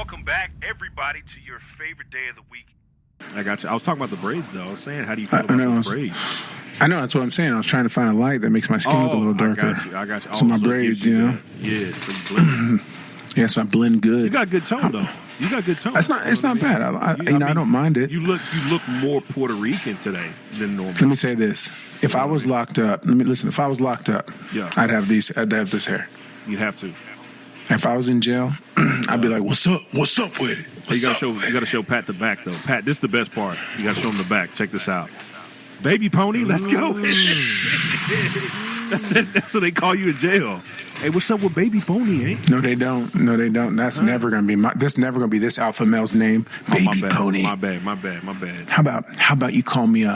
Welcome back, everybody, to your favorite day of the week. I got you. I was talking about the braids, though. I was saying, how do you feel about those braids? I know, that's what I'm saying. I was trying to find a light that makes my skin look a little darker. I got you. So my braids, you know? Yeah, so you blend. Yeah, so I blend good. You got good tone, though. You got good tone. It's not bad. I don't mind it. You look more Puerto Rican today than normal. Let me say this. If I was locked up, if I was locked up, yeah. I'd have this hair. You'd have to. If I was in jail, I'd be like, "What's up? What's up with it?" You gotta show Pat the back though. Pat, this is the best part. You gotta show him the back. Check this out. Baby pony, let's go. That's what they call you in jail. Hey, what's up with baby pony, eh? No, they don't. That's never gonna be this alpha male's name. Baby pony. My bad. How about you call me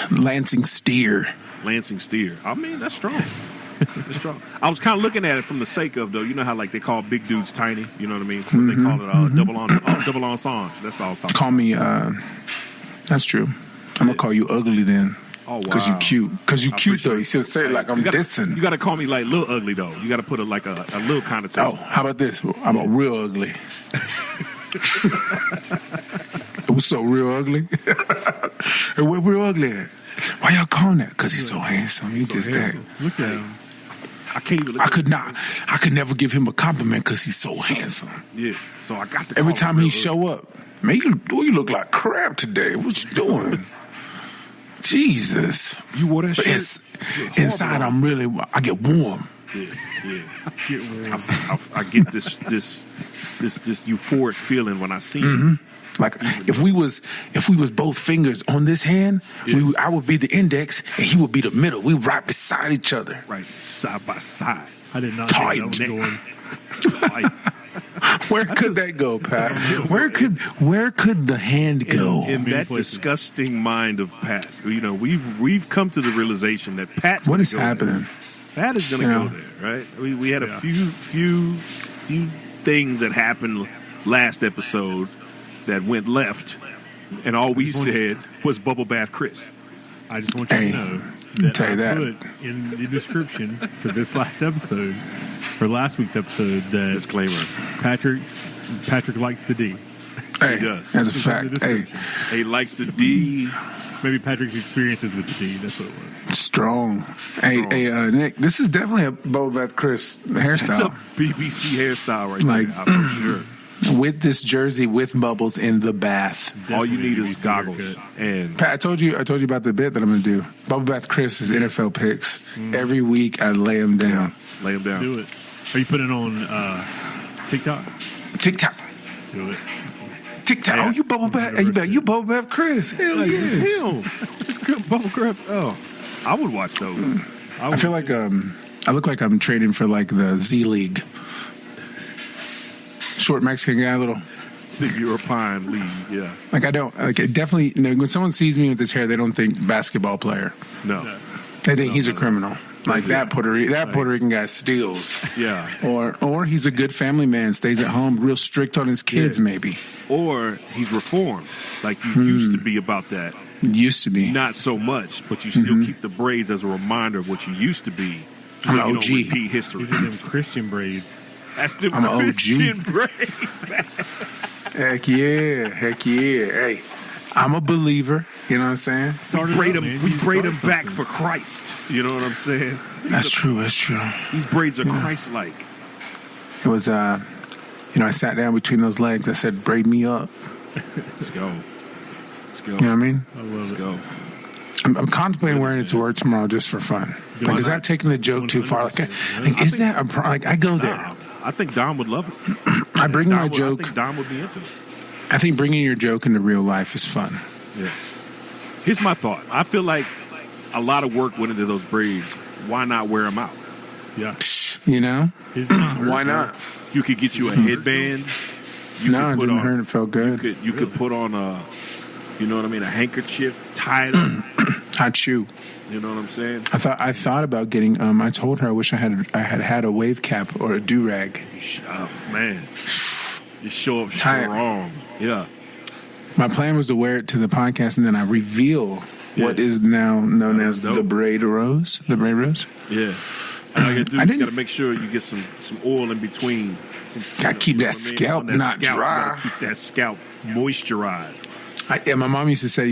Lansing Steer? Lansing Steer. I mean, that's strong. That's strong. I was kind of looking at it from the sake of, though, you know how like they call big dudes tiny. You know what I mean? They call it double ensemble. That's all I was talking. Call me. That's true. I'm gonna call you ugly then. Oh wow. Because you cute. Because you cute though. You should say it like I'm dissing. You got to call me like little ugly though. You got to put a little kind of. Oh, how about this? I'm a real ugly. What's so real ugly? Hey, we're real ugly. Why y'all calling that? Because he's so handsome. He just that. Look at him. I can't even. I could never give him a compliment because he's so handsome. Yeah. So I got to. Every time he show up, man, you look like crap today. What you doing? Jesus. You wore that shirt. Inside, I get warm. Yeah. I get this euphoric feeling when I see him. Like if we was both fingers on this hand, I would be the index and he would be the middle. We right beside each other, right side by side. I did not think that was going. Where could that go, Pat? Where could the hand go? In that disgusting mind of Pat, you know, we've come to the realization that Pat's what is happening? Pat is going to go there, right? We had a few things that happened last episode that went left, and all we said was Bubble Bath Chris. I just want you to know that I put in the description for this last episode, for last week's episode, that disclaimer: Patrick likes the D. Hey, he does. That's a fact. Hey, he likes the D. Maybe Patrick's experiences with the D. That's what it was. Strong. Hey, Nick, this is definitely a Bubble Bath Chris hairstyle. It's a BBC hairstyle right there, for sure. With this jersey with bubbles in the bath. Definitely. All you need is goggles. And Pat, I told you about the bit that I'm going to do. Bubble Bath Chris is NFL picks. Every week I lay them down. Lay them down. Do it. Are you putting it on TikTok? TikTok. Do it. TikTok. Oh, you Bubble Bath. You Bubble Bath Chris. Hell yeah. It's him. It's good Bubble Crap. Oh, I would watch those. I feel like I look like I'm trading for like the Z League. Short Mexican guy, little. The European League, yeah. Like I don't, like it definitely, when someone sees me with this hair, they don't think basketball player. No. They think he's a criminal. Like that Puerto Rican guy steals. Yeah. Or he's a good family man, stays at home, real strict on his kids, maybe. Or he's reformed, like you used to be about that. Used to be. Not so much, but you still keep the braids as a reminder of what you used to be. So I'm an you OG. don't repeat history. These are them Christian braids. That's the I'm an Christian OG. braid. Heck yeah. Hey, I'm a believer. You know what I'm saying? We braid them back for Christ. You know what I'm saying? That's true. These braids are Christ-like. It was, I sat down between those legs. I said, braid me up. Let's go. You know what I mean? I love it. Go. I'm contemplating wearing it to work tomorrow just for fun. Like, is that taking the joke too far? Like is that I go there? I think Dom would love it. I bring my joke. I think Dom would be into it. I think bringing your joke into real life is fun. Yeah. Here's my thought. I feel like a lot of work went into those braids. Why not wear them out? Yeah. You know? Why not? You could get you a headband. It didn't hurt. It felt good. You could put on a handkerchief, tie it up. Hot shoe. You know what I'm saying? I thought about getting. I told her I wish I had a wave cap or a do rag. Oh man, you show up strong. Yeah. My plan was to wear it to the podcast and then I reveal what is now known as the braid rose. The braid rose. Yeah. And all you gotta do, you gotta make sure you get some oil in between Gotta keep that scalp not dry. Gotta keep that scalp moisturized. My mom used to say,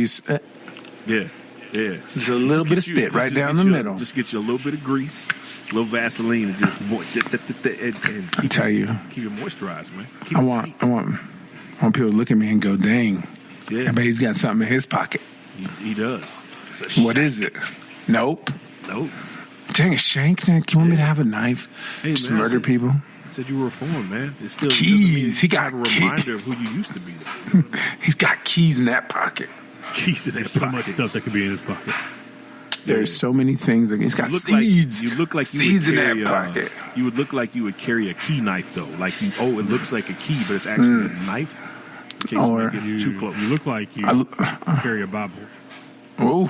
Yeah. there's a little bit of spit right down the middle. Just get you a little bit of grease, a little Vaseline, and just I tell you, keep it moisturized, man. I want people to look at me and go, dang, Yeah. I bet he's got something in his pocket. He does. What is it? Nope. Nope. Dang, a shank? You want me to have a knife? Hey, Just man, murder people? I said you were reformed, man. It's still Keys. He got a reminder of who you used to be. He's got keys in that pocket. Keys in that So much pocket. stuff that could be in his pocket. There's so many things. He's got seeds. You look like seeds you in would that carry, pocket. You would look like you would carry a key knife, though. Like it looks like a key, but it's actually a knife. In case Or- somebody gets too close. You look like you carry a Bible. Oh,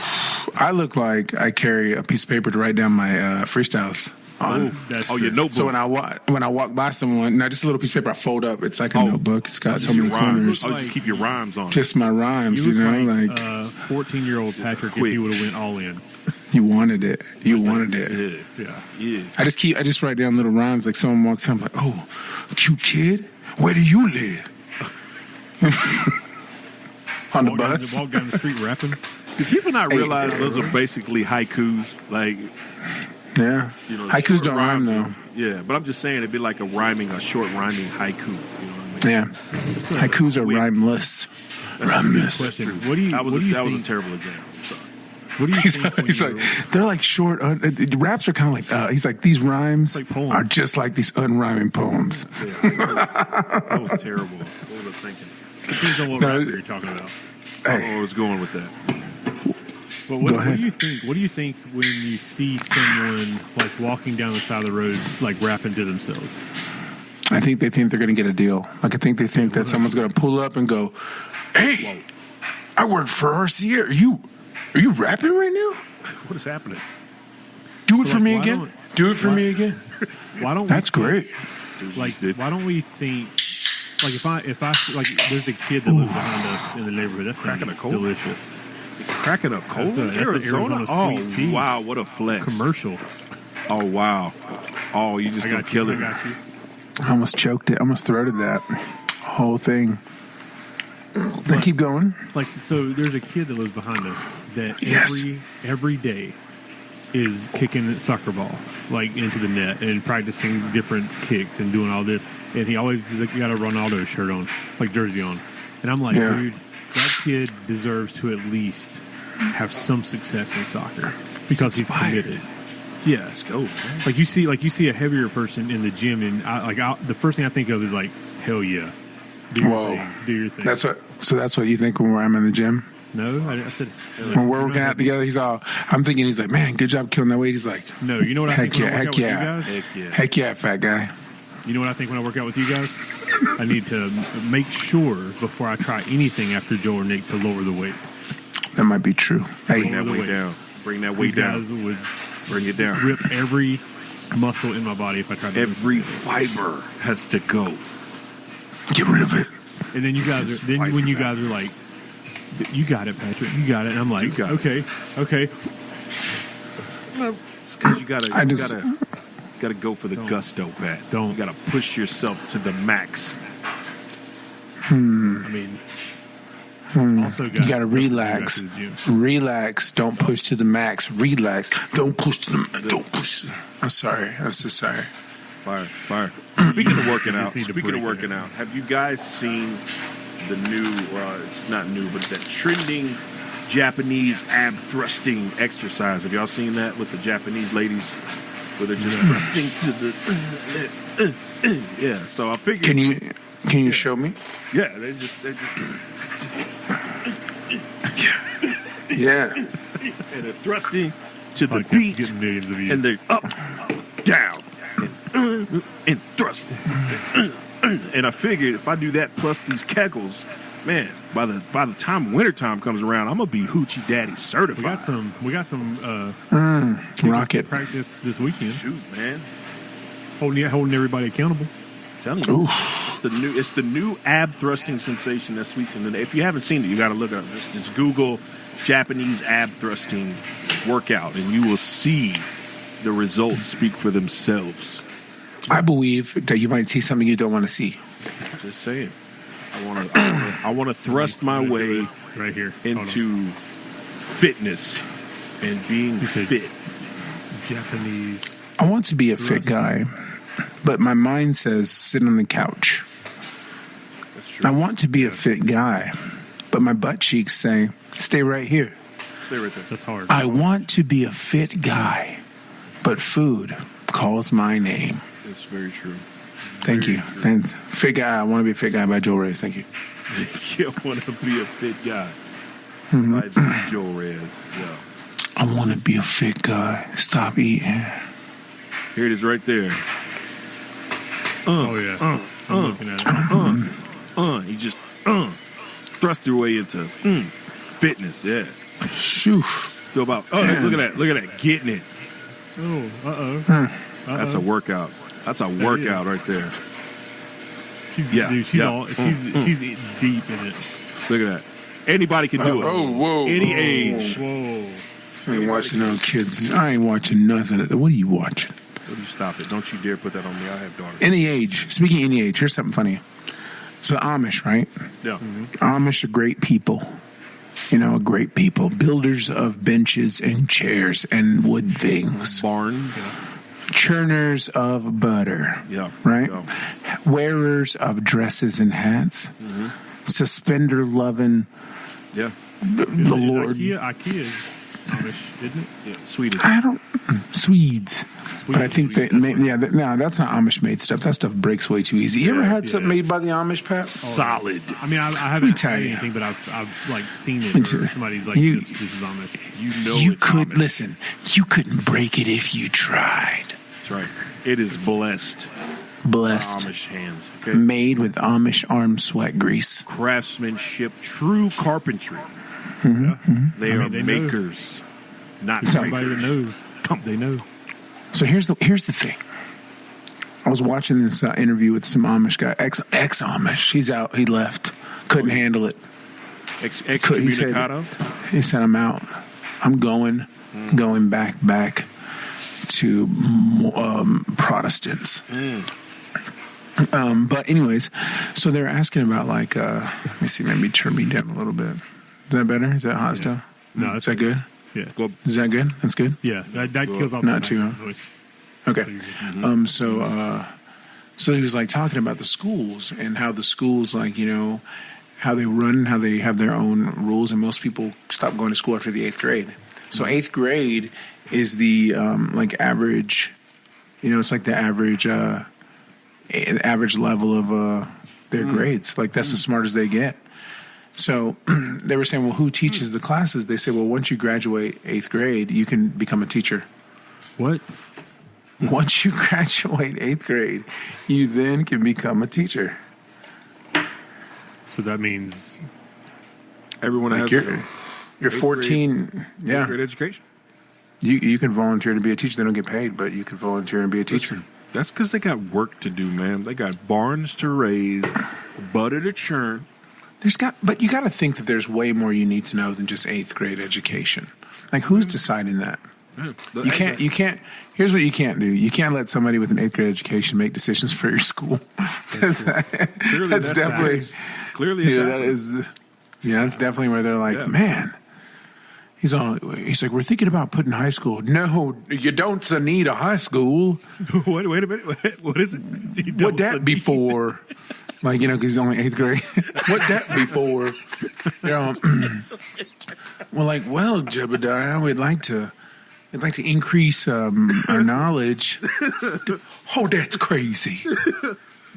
I look like I carry a piece of paper to write down my freestyles on. That's your true. notebook. So when I walk by someone, now just a little piece of paper I fold up. It's like a notebook. It's got so your many rhymes. corners. Oh, just keep your rhymes on. Just my rhymes, You you look know, like like 14-year-old Patrick if quick. he would have went all in. you wanted it. You wanted it. Yeah. I just write down little rhymes. Like someone walks in, I'm like, oh, cute kid, where do you live? On the bus. Walk down the street rapping. Do people not realize those are basically haikus? Like, Yeah. Haikus short don't rhyme rhymes. though. Yeah, but I'm just saying it'd be like a short rhyming haiku. You know what I mean? Yeah. Haikus are rhymeless. Rhymeless. Question. What do you That was think? a terrible example. I'm sorry. What do you think? when He's you're- like, they're like short. Raps are kind of like. He's like, these rhymes like poems. are just like these unrhyming poems. That was terrible. What was I thinking? depends on what No, rapper you're talking about. I don't know where I was going with that. But Go what ahead. do you think? What do you think when you see someone like walking down the side of the road, like rapping to themselves? I think they think they're going to get a deal. Like I think they think that someone's going to pull up and go, "Hey, I work for RCA. Are you rapping right now? What is happening? Do it for Like, me why again. don't- Do it for why- me again." Why don't That's we great. Like, why don't we think? Like, if I like, there's a kid that lives behind us in the neighborhood. That's Cracking a cold? delicious Cracking up cold in That's an Arizona? Arizona sweet tea. Wow, what a flex. commercial. Oh, wow. Oh, you just I gonna got kill you. it. I got you. I almost choked it. I almost throated that whole thing. Then keep going. Like, so there's a kid that lives behind us that Yes. every day is kicking a soccer ball like into the net and practicing different kicks and doing all this. And he always got a Ronaldo shirt on, like jersey on. And I'm like, Yeah. dude, that kid deserves to at least have some success in soccer because he's inspired. committed. Yeah, Let's go, man. like you see a heavier person in the gym, and the first thing I think of is like, hell yeah, do your Whoa. thing, do your thing. That's what you think when I'm in the gym. No, I said When we're working out together, I'm thinking he's like, man, good job killing that weight. He's like, no. You know what I heck think when I yeah, work heck out yeah. with you guys? Heck yeah. heck yeah, fat guy. You know what I think when I work out with you guys? I need to make sure before I try anything after Joe or Nick to lower the weight. That might be true. Bring Hey, that the weight weight. down. Bring that You weight guys down. would Bring it down. rip every muscle in my body if I tried to. Every fiber has to go. get rid of it. And then you guys are when you guys are like, you got it, Patrick. You got it. And I'm You like, got it. okay. It's 'cause you gotta, I just- gotta go for the gusto, Pat. Don't. You gotta push yourself to the max. I mean, also guys, You gotta relax. after the gym. Relax. Don't push to the max. Relax. Don't push to the. Don't push. I'm sorry. I'm so sorry. Fire. Speaking of working out, need to break it. have you guys seen the new, it's not new, but that trending Japanese ab thrusting exercise? Have y'all seen that with the Japanese ladies where they're just thrusting to the, yeah, so I figured. Can you show me? Yeah, they just, Yeah. and they're thrusting to the Podcast beat, getting millions of views. and they're up, down, and thrust. And I figured if I do that plus these kegels, man, by the time wintertime comes around, I'm gonna be Hoochie Daddy certified. we got some Rocket. practice this weekend, Shoot, man. holding everybody accountable. I'm telling you, Oof. it's the new ab thrusting sensation this weekend. And if you haven't seen it, you got to look it up. Just Google Japanese ab thrusting workout, and you will see the results speak for themselves. I believe that you might see something you don't want to see. Just saying. I want to thrust my way right here into fitness and being fit. Japanese. I want to be a fit guy, but my mind says sit on the couch. That's true. I want to be a fit guy, but my butt cheeks say stay right here. Stay right there. That's hard. I want to be a fit guy, but food calls my name. That's very true. Thank you. Thanks. Fit guy. I want to be a fit guy by Joe Reyes. Thank you. You want to be a fit guy. By Joe Reyes. Yeah. I want to be a fit guy. Stop eating. Here it is right there. Oh, yeah. I'm looking at it. You just thrust your way into fitness. Yeah. Shoo. Still about. Oh, look at that. Getting it. Oh, That's a workout. That's a workout right there. Dude, she's deep in it. Look at that. Anybody can do it. Whoa. Any age. Whoa. I ain't watching no kids. I ain't watching nothing. What are you watching? Will you stop it? Don't you dare put that on me. I have daughters. Any age. Speaking of any age, here's something funny. So Amish, right? Yeah. Amish are great people. You know, great people. Builders of benches and chairs and wood things. Barns. Churners of butter. Yeah. Right? Yeah. Wearers of dresses and hats. Suspender loving. Yeah. The Lord. IKEA is Amish, isn't it? Yeah. Swedish. I don't. Swedes. But I think that's not Amish made stuff. That stuff breaks way too easy. You ever had something made by the Amish, Pat? Solid. I mean, I haven't had anything, but I've like seen it. Or somebody's like, this is Amish. You know, You it's could Amish. listen. You couldn't break it if you tried. That's right. It is blessed. Blessed. Amish hands. Okay. Made with Amish arm sweat grease. Craftsmanship, true carpentry. They are they makers, not Somebody that makers. knows. They know. So here's the thing. I was watching this interview with some Amish guy, ex Amish. He's out. He left. Couldn't handle it. Excommunicado. He said, "I'm out. I'm going back to Protestants." But anyways, so they're asking about like, let me see, maybe turn me down a little bit. Is that better? Is that hot still? No, Is that good? Yeah. Is that good? That's good? Yeah. That kills off Not the too, background huh? voice. Okay. So he was like talking about the schools and how the schools, like, you know, how they run, how they have their own rules, and most people stop going to school after the 8th grade. So 8th grade is the like average, you know, it's like the average level of their grades. Like that's as smart as they get. So they were saying, well, who teaches the classes? They say, well, once you graduate 8th grade, you can become a teacher. What? Once you graduate 8th grade, you then can become a teacher. So that means Everyone Like has you're 14. Yeah. great education. You can volunteer to be a teacher. They don't get paid, but you can volunteer and be a teacher. That's because they got work to do, man. They got barns to raise, butter to churn. But you got to think that there's way more you need to know than just 8th grade education. Like, who's deciding that? You can't. Here's what you can't do. You can't let somebody with an 8th grade education make decisions for your school. That's definitely. Clearly, That's definitely where they're like, man. He's like, we're thinking about putting high school. No, you don't need a high school. Wait a minute. What is it? What that be for? Like, you know, because he's only 8th grade. What that be for? We're like, well, Jebediah, we'd like to increase our knowledge. Oh, that's crazy.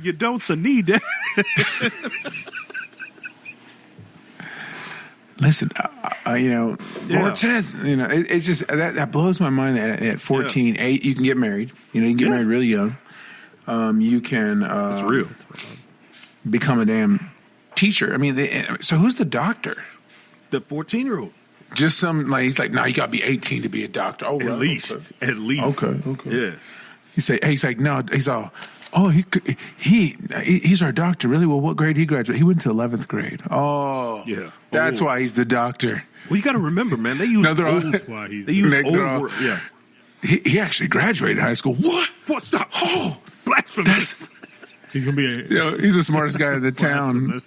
You don't need that. Listen, Lord says, it's just that blows my mind that at 14, 8, you can get married. You know, you can get married really young. You can It's real. become a damn teacher. I mean, so who's the doctor? The 14-year-old. Just he's like, no, you got to be 18 to be a doctor. Oh, At right, least. Okay. Yeah. He's like, no, he's all, oh, he's our doctor. Really? Well, what grade he graduated? He went to 11th grade. Oh, Yeah. That's why he's the doctor. Well, you got to remember, man. They use He actually graduated high school. What? Stop. Oh, Blasphemous. He's gonna be He's the smartest guy in the town.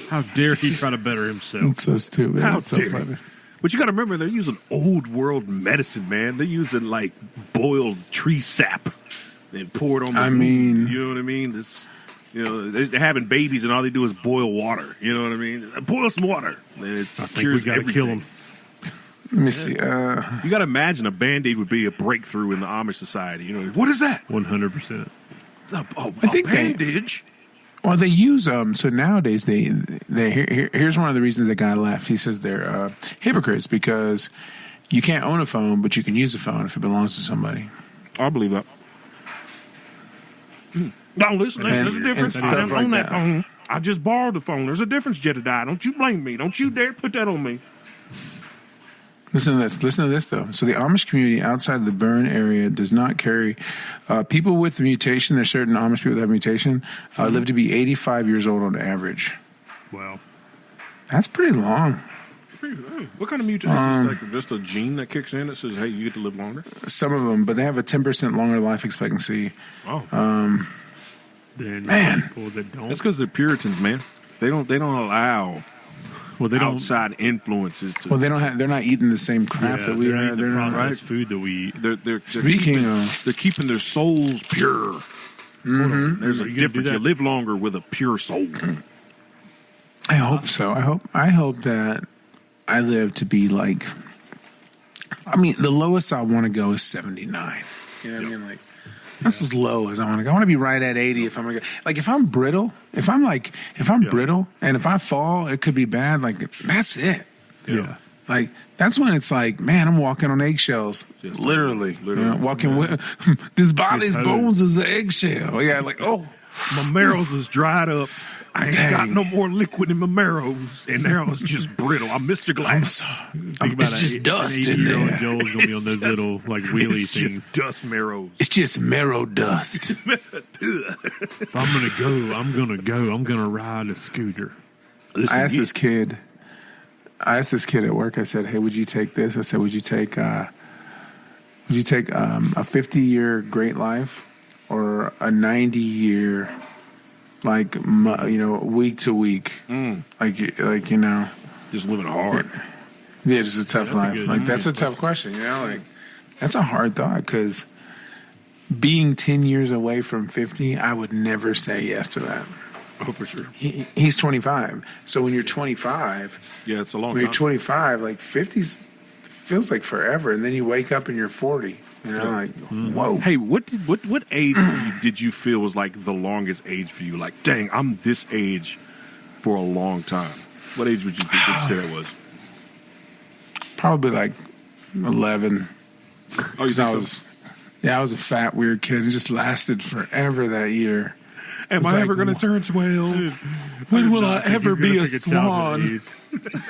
How dare he try to better himself? It's so stupid. How It's so dare funny. But you got to remember, they're using old world medicine, man. They're using like boiled tree sap and pour it on the I wound. mean- You know what I mean? It's, they're having babies and all they do is boil water. You know what I mean? Boil some water. And it I think we cures gotta everything. kill him. Let me see. You got to imagine a Band-Aid would be a breakthrough in the Amish society. What is that? 100%. I think they- bandage. Well, they use so nowadays here's one of the reasons the guy left. He says they're hypocrites because you can't own a phone, but you can use a phone if it belongs to somebody. I believe that. No, listen, there's a difference. and I stuff don't like own that that. phone. I just borrowed the phone. There's a difference, Jedediah. Don't you blame me. Don't you dare put that on me. Listen to this. Listen to this, though. So the Amish community outside the Bern area does not carry people with the mutation. There's certain Amish people that have mutation live to be 85 years old on average. Wow. That's pretty long. What kind of mutation is like just a gene that kicks in that says, hey, you get to live longer? Some of them, but they have a 10% longer life expectancy. Oh. Then Man. people that don't. That's because they're Puritans, man. They don't allow Well, they don't. outside influences to. Well, they're not eating the same crap Yeah, that we they're are. eating They're the not. processed food that we eat. they're Speaking keeping, of- they're keeping their souls pure. There's a Are you gonna do difference. that? You live longer with a pure soul. I hope so. I hope that I live to be like. I mean, the lowest I want to go is 79. You know what I mean? Like that's as low as I want to go. I want to be right at 80 if I'm gonna go. Like if I'm brittle, if I'm brittle, and if I fall, it could be bad. Like that's it. Yeah. Like that's when it's like, man, I'm walking on eggshells, Just literally. literally. Walking with this body's It's bones is the eggshell. Yeah, like My marrows is dried up. I ain't got Dang. no more liquid in my marrows, and now it's just brittle. I'm Mr. Glass. it's just dust in Joel's there. gonna be on those little like wheelie It's things. just dust marrows. It's just marrow dust. If I'm gonna go. I'm gonna ride a scooter. Listen, I asked this kid at work. I said, "Hey, would you take this?" I said, "Would you take a 50-year great life or a 90-year like week to week like just living hard. yeah, just a tough life. That's a good tough question. Like that's a hard thought because being 10 years away from 50, I would never say yes to that. Oh, for sure. He's 25, so when you're 25. Yeah, it's a long When time. you're 25, like 50 feels like forever, and then you wake up and you're 40. Like whoa. Hey, what age did you feel was like the longest age for you? Like, dang, I'm this age for a long time. What age would you say that was? Probably like 11. Oh, you 'Cause think I so? was, I was a fat weird kid. It just lasted forever that year. Am it's I like, ever going to turn 12? When will I think ever he's gonna be a pick child that swan? age.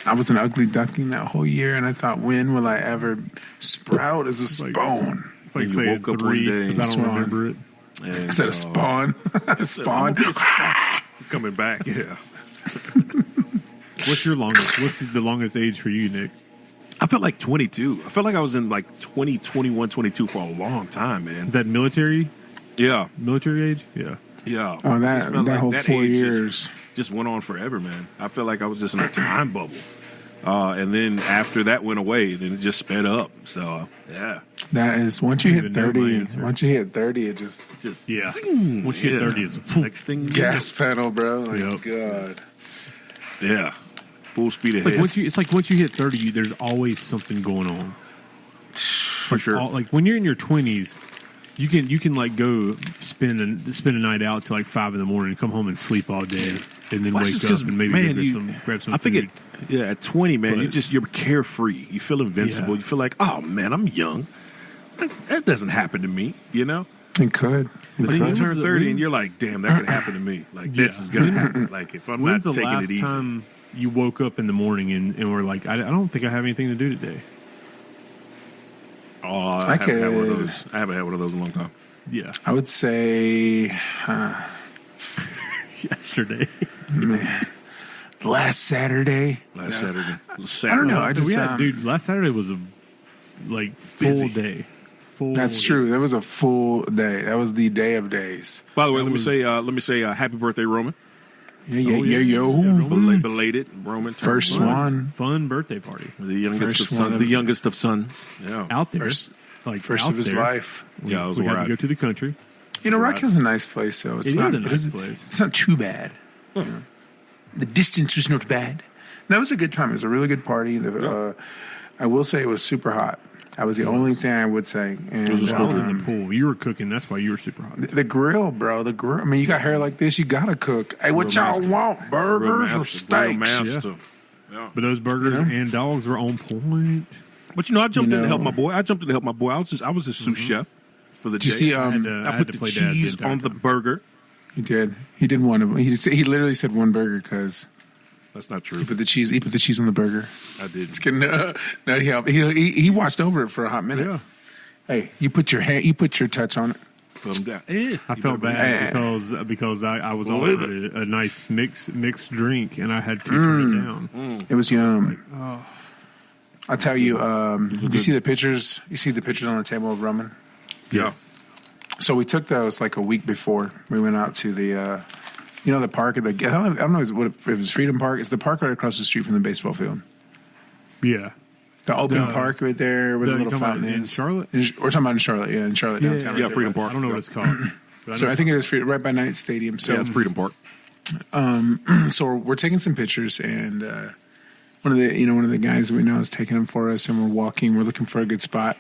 I was an ugly duckling that whole year, and I thought, when will I ever sprout as a spawn? It's like You saying woke up 3 one day 'cause I don't Swan. remember it. And, I said a spawn. A spawn. It's coming back, yeah. What's the longest age for you, Nick? I felt like 22. I felt like I was in like 20, 21, 22 for a long time, man. Is that military Yeah, age? Yeah. yeah. Oh, It that just felt that like whole that 4 age years. just went on forever, man. I felt like I was just in a time bubble. And then after that went away, then it just sped up. So, yeah. That is once you hit Even know my 30. answer. Once you hit 30, it just Just Yeah. zing. Once you hit 30, it's next thing. you gas pedal, bro. Like Yep. God. know. Yeah. Full speed ahead. it's like once you hit 30, there's always something going on. for sure. Like when you're in your 20s, you can like go spend a night out till like 5 a.m. and come home and sleep all day, and then Well, wake it's up just and maybe man, grab some I think food. at 20, man, But- you're carefree. You feel invincible. Yeah. You feel like, oh man, I'm young. That doesn't happen to me, you know. It could. But then you when turn was the- 30 when- and you're like, damn, that could happen to me. Like this Yeah. is gonna happen. Like if I'm When's not the taking last it easy. time you woke up in the morning and were like, I don't think I have anything to do today? Oh, I haven't had one of could. those. I haven't had one of those in a long time. Yeah, I would say yesterday. last Saturday. Last Saturday. I don't know. I So just dude, last Saturday was a like full Busy. day, full. That's true. That was a full day. That was the day of days. By the way, let me say happy birthday, Roman. Yo. Belated Roman. First one. Fun birthday party. The youngest First of one sons. The youngest of sons. Yeah. Out there. First Out of his there. life. Yeah, it was We had to wild. go to the country. Rock Hill's a nice place, though. It's It not, is a nice place. It's not too bad. The distance was not bad. That was a good time. It was a really good party. I will say it was super hot. That was the only thing I would say. And It was I was in the pool. You were cooking. That's why you were super hot. the grill, bro. The grill. I mean, you got hair like this, you gotta cook. Hey, what Real y'all master. want? Burgers or Real steaks? master. Yeah. But those burgers and dogs were on point. But I jumped in to help know- my boy. I was a sous chef for the Did you day. see? I had I to put the play dad cheese entire on the time. burger. He did. He did one of them. He literally said one burger because That's not true. he put the cheese. He put the cheese on the burger. I did. It's kidding. No, he watched over it for a hot minute. Yeah. Hey, you put your touch on it. Put him down. I felt bad because I was offered a nice mixed drink and I had to turn it down. It was yum. I'll tell you. Do you see the pictures? You see the pictures on the table of Roman? Yeah. So we took those like a week before we went out to the, the park. I don't know if it was Freedom Park. It's the park right across the street from the baseball field. Yeah. The open park right there where the you little talking about fountain in is. Charlotte? We're talking about in Charlotte, in Charlotte downtown. right Yeah, there. Freedom Park. I don't know what it's called. But So know I think it is right by Knight Stadium. So Yeah, it's Freedom Park. so we're taking some pictures, and one of the guys that we know is taking them for us, and we're looking for a good spot,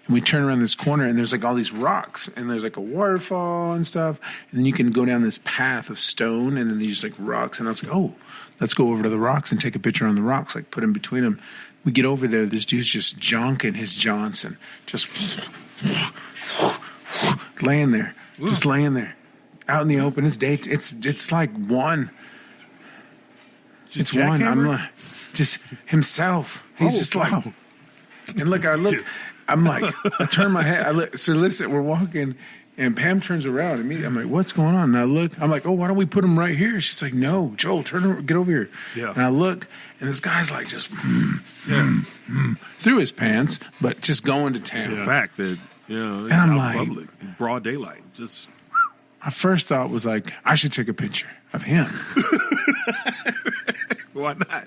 and we turn around this corner, and there's like all these rocks, and there's like a waterfall and stuff, and then you can go down this path of stone, and then there's like rocks, and I was like, oh, let's go over to the rocks and take a picture on the rocks, like put in between them. We get over there, this dude's just jonking his Johnson, just laying there, out in the open. It's day. It's like one. It's one. I'm like, just himself. He's just like, and look, I'm like, I turn my head. So listen, we're walking, and Pam turns around and me. I'm like, what's going on? And I look. I'm like, oh, why don't we put him right here? She's like, no, Joel, get over here. Yeah. And I look, and this guy's like just through his pants, but just going to town. The fact that it's I'm out like- in public, in broad daylight, just My first thought was like, I should take a picture of him. why not?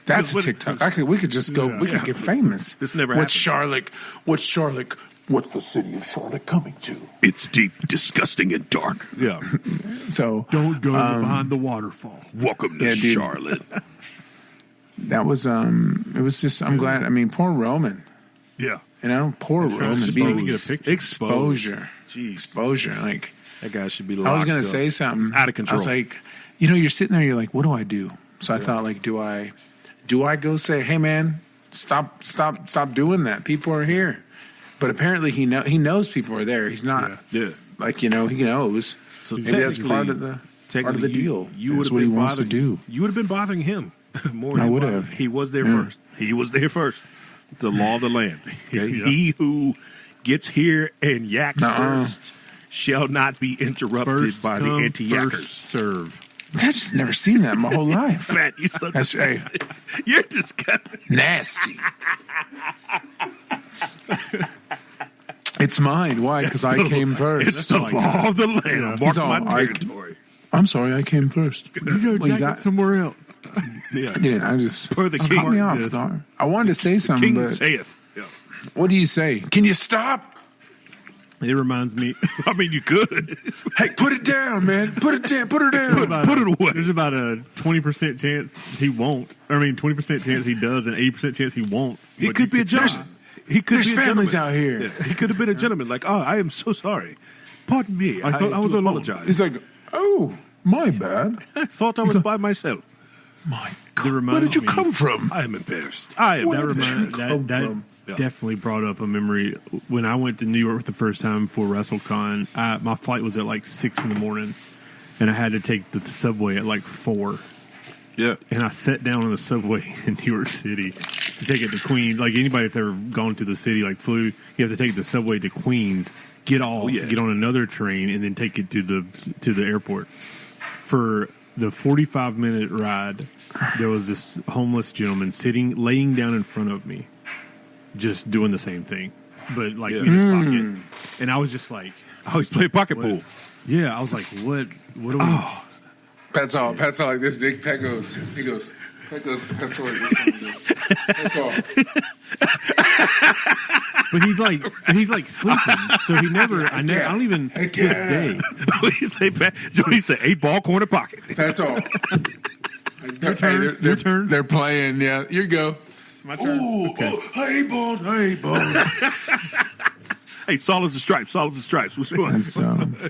That's a What- TikTok. We could just go. We could get famous. This never What's happened. Charlotte? What's the city of Charlotte coming to? It's deep, disgusting, and dark. Yeah. So Don't go behind the waterfall. Welcome to Yeah, dude. Charlotte. that was It was just. I'm glad. I mean, poor Roman. Yeah. Poor Roman. Exposed. Being Get a picture. exposure. Jeez. Exposure. Like That guy should be locked I was gonna up. say something. It's out of control. I was like, you're sitting there. You're like, what do I do? So I thought, like, do I go say, hey man, stop doing that? People are here. But apparently he knows people are there. He's not Yeah. like he knows. So Maybe that's technically- part of the Technically, deal. You That's would what have he been wants to bothering- do. You would have been bothering him more. I than would bothering- have. He was there Yeah. first. He was there first. The law of the land. Okay? Yeah. He who gets here and yaks Nuh-uh. first shall not be interrupted First by the come, anti-yakkers. first serve. I just never seen that in my whole life. Man, you're so That's disgusting. You're disgusting. nasty. It's mine. Why? Because I came first. It's the law of the land. He's Mark all, my territory. I'm sorry, I came first. You go jacket somewhere else. Yeah. Dude, I just Per the caught king. me off Yes. guard. I wanted to say something, King but saith. Yeah. what do you say? Can you stop? It reminds me. I mean, you could. Hey, put it down, man. Put it down. Put her down. Put it away. There's about a 20% chance he won't. 20% chance he does, and 80% chance he won't. He But could be a try. gentleman. He could There's be a families gentleman. out here. Yeah, he could have been a gentleman. Like, oh, I am so sorry. Pardon me. I thought I was do alone. apologize. He's like, oh, my bad. I thought I was by myself. My That God. Where reminds did you me- come from? I am embarrassed. I am. Where That did you remind come that from? Yeah. definitely brought up a memory when I went to New York the first time for WrestleCon. My flight was at like 6 in the morning, and I had to take the subway at like 4. Yeah. And I sat down on the subway in New York City to take it to Queens. Like anybody that's ever gone to the city, like flew, you have to take the subway to Queens, get off, yeah. get on another train, and then take it to the airport. For the 45-minute ride, there was this homeless gentleman laying down in front of me, just doing the same thing. but like Yeah. in his pocket. And I was just like, Oh, he's playing pocket pool. yeah, I was like, what do we? Pat's all like this. Pat goes. He goes. Pat goes. Pat's all like this. That's all. But he's like sleeping, so he never. I don't even to this day. What do you say, Pat? Joey said 8-ball corner pocket. That's all. Your turn. Your turn. They're playing. Yeah, you go. My turn. Okay. Hey, ball. Hey, solid as the stripes. What's going on?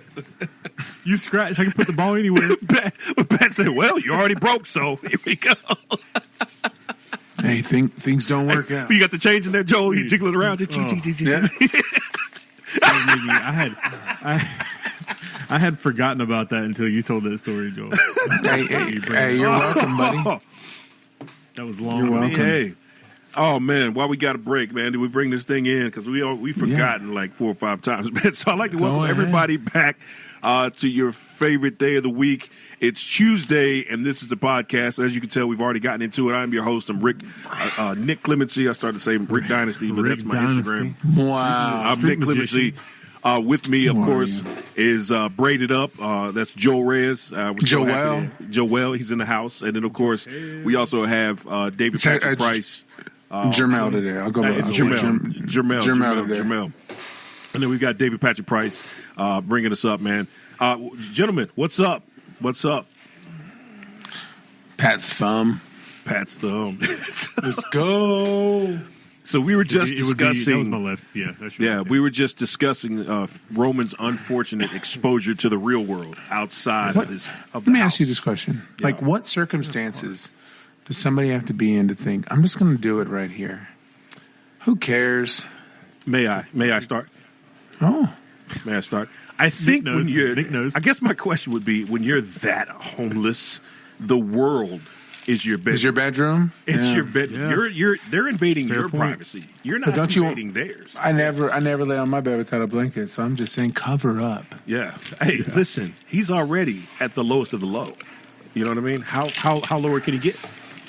You scratch. I can put the ball anywhere. Pat said, well, you already broke, so here we go. Hey, things don't work out. You got the change in there, Joel? You jiggle it around? Yeah. I had forgotten about that until you told that story, Joel. Hey, you're welcome, buddy. That was long. You're welcome. Hey. Oh, man, why we got a break, man? Did we bring this thing in? Because we've forgotten like 4 or 5 times, man. So I'd like to welcome everybody back to your favorite day of the week. It's Tuesday, and this is the podcast. As you can tell, we've already gotten into it. I'm your host. I'm Nick Clemency. I started to say Rick Dynasty, but that's my Instagram. Wow. I'm Nick Clemency. With me, of course, is Braided Up. That's Joe Reyes. Joel, he's in the house. And then, of course, we also have David Patrick Price. Jermel today. I'll go back. Jermel. And then we got David Patrick Price bringing us up, man. Gentlemen, what's up? Pat's thumb. Let's go. So we were just discussing. That was my left. Yeah, that's right. Yeah, we were just discussing Roman's unfortunate exposure to the real world outside of the Let me house. ask you this question: Yeah. Like, what circumstances does somebody have to be in to think I'm just going to do it right here? Who cares? May I start? Oh, May I start? I think Nick when you're, Nick knows. I guess my question would be: when you're that homeless, the world is your bedroom. is your bedroom? It's Yeah. your bedroom. Yeah. They're invading Fair your point. privacy. You're not But don't you- invading theirs. I never lay on my bed without a blanket, so I'm just saying cover up. Yeah. Hey, listen. He's already at the lowest of the low. You know what I mean? How lower can he get?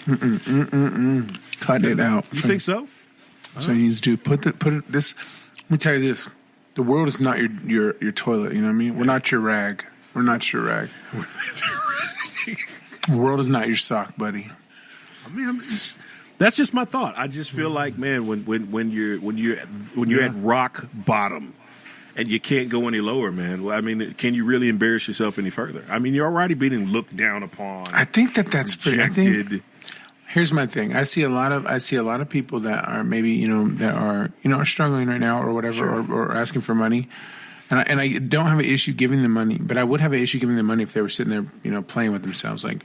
Cutting it out. You think so? So he needs to put it. This. Let me tell you this: the world is not your toilet. You know what I mean? We're not your rag. We're not your rag. The world is not your sock, buddy. I mean, that's just my thought. I just feel like, man, when you're at rock bottom and you can't go any lower, man. Well, I mean, can you really embarrass yourself any further? I mean, you're already being looked down upon. I think that's pretty. I rejected. think. Here's my thing. I see a lot of people that are maybe are struggling right now or whatever, or asking for money, and I don't have an issue giving them money, but I would have an issue giving them money if they were sitting there playing with themselves like.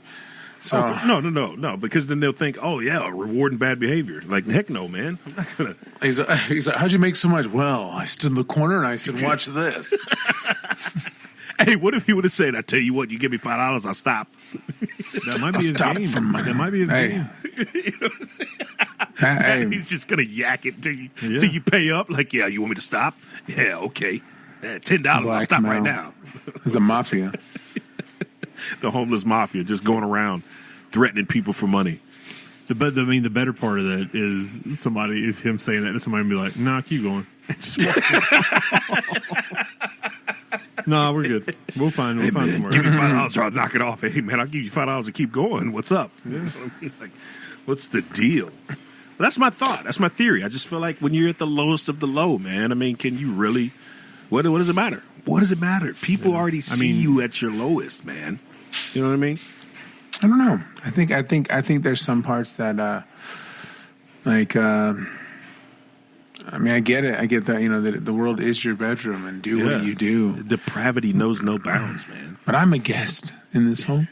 So No, because then they'll think, oh yeah, rewarding bad behavior. Like heck no, man. I'm not gonna. he's like, how'd you make so much? Well, I stood in the corner and I said, watch this. Hey, what if he would have said, I tell you what, you give me $5, I'll stop. That might be I'll his stop game. it for money. That might be his game. Hey, He's just gonna yak it till you pay up. Like, yeah, you want me to stop? Yeah, okay. $10, I'll stop right now. it's the mafia. The homeless mafia just going around threatening people for money. The better part of that is him saying that to somebody and be like, nah, keep going. Just walk. Nah, we're good. We'll find somewhere. Give me $5 or I'll knock it off. Hey, man, I'll give you $5 to keep going. What's up? Yeah. Like, what's the deal? Well, that's my thought. That's my theory. I just feel like when you're at the lowest of the low, man, I mean, can you really, what does it matter? What does it matter? People already see you at your lowest, man. You know what I mean? I don't know. I think there's some parts that, I mean, I get it. I get that, that the world is your bedroom and do what you do. Depravity knows no bounds, man. But I'm a guest in this home.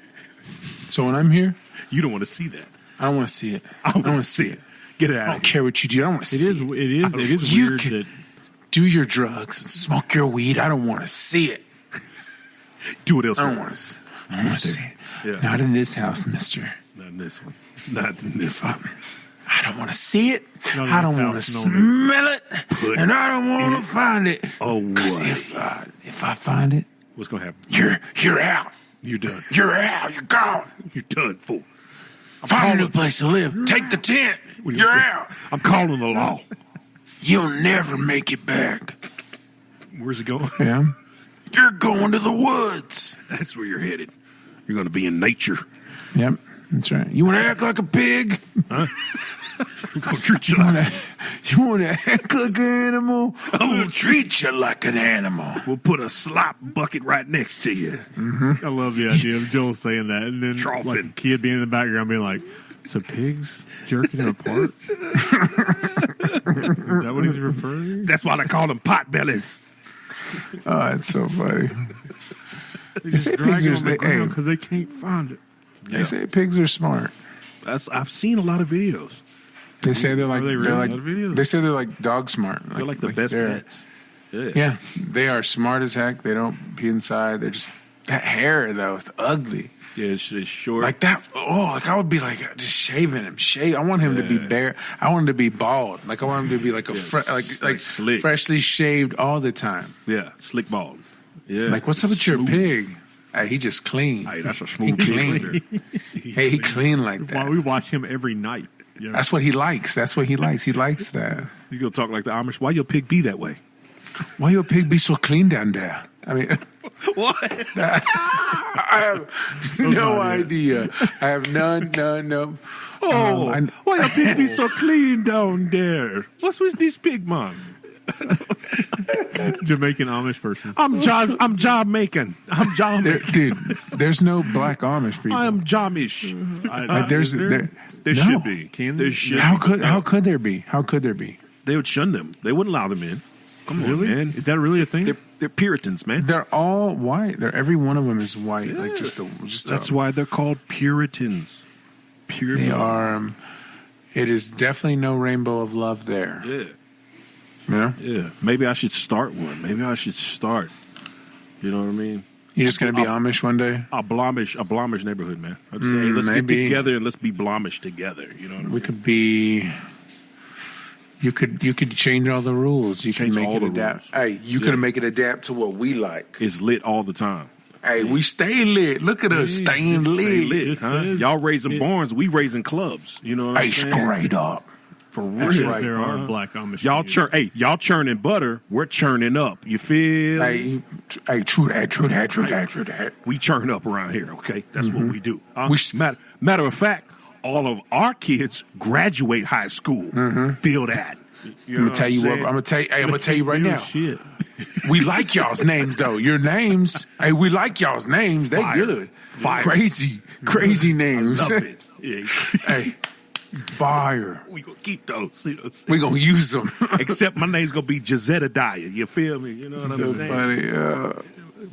So when I'm here, You don't want to see that. I don't want to see it. I don't want to see it. Get it out I of don't here. care what you do. I don't want to see it. It is You weird can that do your drugs and smoke your weed. I don't want to see it. Do what else I you don't want. want to see it. Yeah. Not in this house, mister. Not in this one. Not in this one. I don't want to see it. Not in I this don't want to house, no, no. smell it. Put And I don't want to find it. Oh, Because what? if I find it, What's going to happen? you're out. You're done. You're out. You're gone. You're done, fool. Find a new place to live. Take the tent. What do you You're say? out. I'm calling the law. You'll never make it back. Where's it going? Yeah. You're going to the woods. That's where you're headed. You're going to be in nature. Yep, that's right. You want to act like a pig? Huh? We're going to treat you You want to act like an animal? We'll treat you like an animal. We'll put a slop bucket right next to you. Mm-hmm. I love the idea of Joel saying that, and then Troughin'. like a kid being in the background being like, "So pigs jerking her apart?" Is that what he's referring? That's why they call them pot bellies. Oh, that's so funny. They say Drag pigs it are on the ground because they can't find it. They say pigs are smart. I've seen a lot of videos. They say they're like Are they really? they're A lot of videos. like they say they're like dog smart. They're like the best they're- pets. Yeah. Yeah, they are smart as heck. They don't pee inside. They're just that hair though. It's ugly. Yeah, it's short. Like that. Oh, like I would be like just shaving him. I want him to be bare. I want him to be bald. Like I want him to be like a like slick. freshly shaved all the time. Yeah, slick bald. Yeah. Like what's up with your pig? Hey, he just clean. Hey, that's a He smooth clean. cleaner. Hey, he clean like Why that. we watch him every night? Yeah. That's what he likes. That's what he likes. He likes that. You gonna talk like the Amish? Why your pig be that way? Why your pig be so clean down there? I mean, What? I have no idea. I have none. Oh, why your pig be so clean down there? What's with this pig, man? Jamaican Amish person. I'm Jamaican. I'm Jamish. Dude, there's no black Amish people. I am Jamish. Like there's Is there? There no. should be. Can There there? should How be. could there be? How could there be? They would shun them. They wouldn't allow them in. Come on, Really? man. Is that really a thing? They're Puritans, man. They're all white. Every one of them is white. Like just That's why they're called Puritans. Pure. they are. It is definitely no rainbow of love there. Yeah. You know, Yeah. Maybe I should start one. Maybe I should start. You know what I mean? you're just gonna be Amish one day. A Blomish neighborhood, man. I'd say, hey, let's maybe. get together and let's be Blomish together. You know what I mean? We could be. You could change all the rules. You Change can make all it the adapt. rules. Hey, you can make it adapt to what we like. It's lit all the time. Hey, we stay lit. Look at us staying Stay lit. lit, It huh? says- Y'all raising barns, we raising clubs. You know what Hey, I'm saying? straight up. For real. That's right. There are huh? black Amish. Y'all communities. y'all churning butter. We're churning up. You feel? Hey, true that. We churn up around here. Okay, that's what we do. We matter of fact, all of our kids graduate high school. Feel that? You know I'm gonna tell you what. saying? I'm gonna tell you right Real now. shit. We like y'all's names though. Your names. Hey, we like y'all's names. They Fire. good. Fire. Crazy names. Love it. Yeah. Hey, fire. We gonna keep those. You know what I'm saying? We gonna use them. Except my name's gonna be Jazetta Dyer. You feel me? You know what So I'm saying? funny.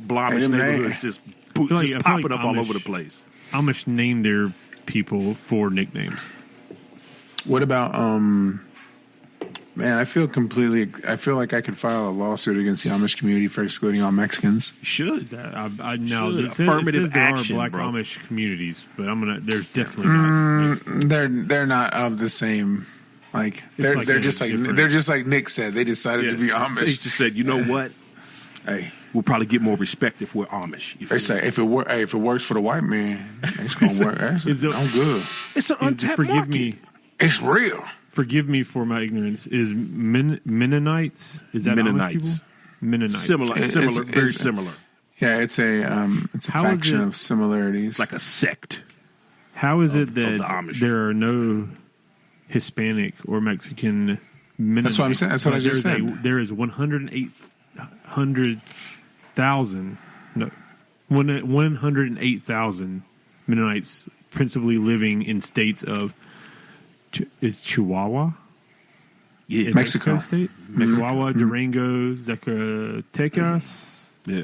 Blomish Hey, them neighborhoods names. just I feel like popping up all Amish- over the place. Amish name their people for nicknames. What about Man, I feel like I could file a lawsuit against the Amish community for excluding all Mexicans. You should. I know Should. it says Affirmative there action, are black bro. Amish communities, but there's definitely not. They're not of the same. Like they're like just like different. they're just like Nick said. They decided to be They Amish. just said, you know what? Hey, We'll probably get more respect if we're Amish. You they feel say me? if it works for the white man, it's gonna work. Is it- I'm good. It's an untapped Forgive market. me. It's real. Forgive me for my ignorance. Is Mennonites? Is that Amish Mennonites. people? Mennonites. Similar, It's- very it's- similar. Yeah, it's a How is faction it- of similarities. It's like a sect. How is it of the that Amish. there are no Hispanic or Mexican Mennonites? That's what I'm saying. That's what I just said. There is 108,000 Mennonites principally living in states of is Chihuahua Yeah, in Mexico. State? Chihuahua, Durango, Zacatecas, Yeah.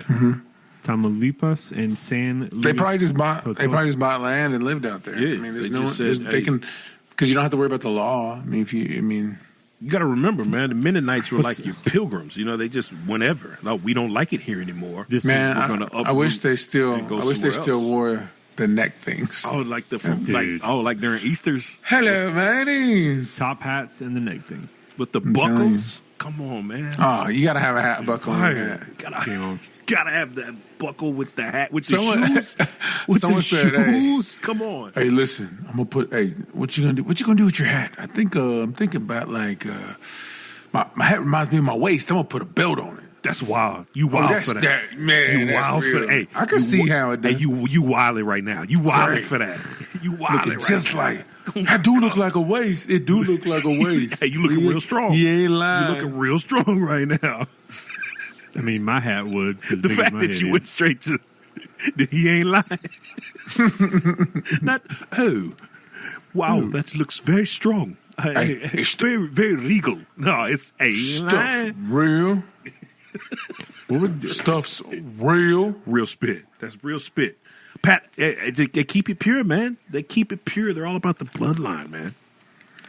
Tamaulipas, and San Luis They probably just bought. Potosí. They probably just bought land and lived out there. Yeah, I mean, there's they no. just There's, said, they hey. can because you don't have to worry about the law. I mean, You got to remember, man, the Mennonites were like your pilgrims. You know, they just whenever. No, we don't like it here anymore. This man, we're gonna I wish uproot they still. and go I wish they somewhere still else. wore the neck things. Oh, like Dude. like during Easter's Hello, mateys. top hats and the neck things. with the telling buckles. Come on, man. Oh, you gotta have a hat buckle. On your Fire. hat. Gotta have that buckle with the hat with Someone- the shoes. With someone the said, hey. shoes. Come on. Hey, listen, I'm gonna put. Hey, what you gonna do? What you gonna do with your hat? I think. I'm thinking about like my hat reminds me of my waist. I'm gonna put a belt on it. That's wild. You wild for that. Man, you that's wild real. for that. Hey, I can see how it does. Hey, you wilding right now. You wilding Right. for that. You wilding Looking right just now. like I do look like a waist. It do look like a waist. Hey, you looking real strong. You ain't lying. You looking real strong right now. I mean, my hat would. The fact that you went straight to he ain't lying. Not wow, that looks very strong. It's very very regal. No, it's Stuff's lying. real. Stuff's real. Real spit. That's real spit. Pat, they keep it pure, man. They keep it pure. They're all about the bloodline, man.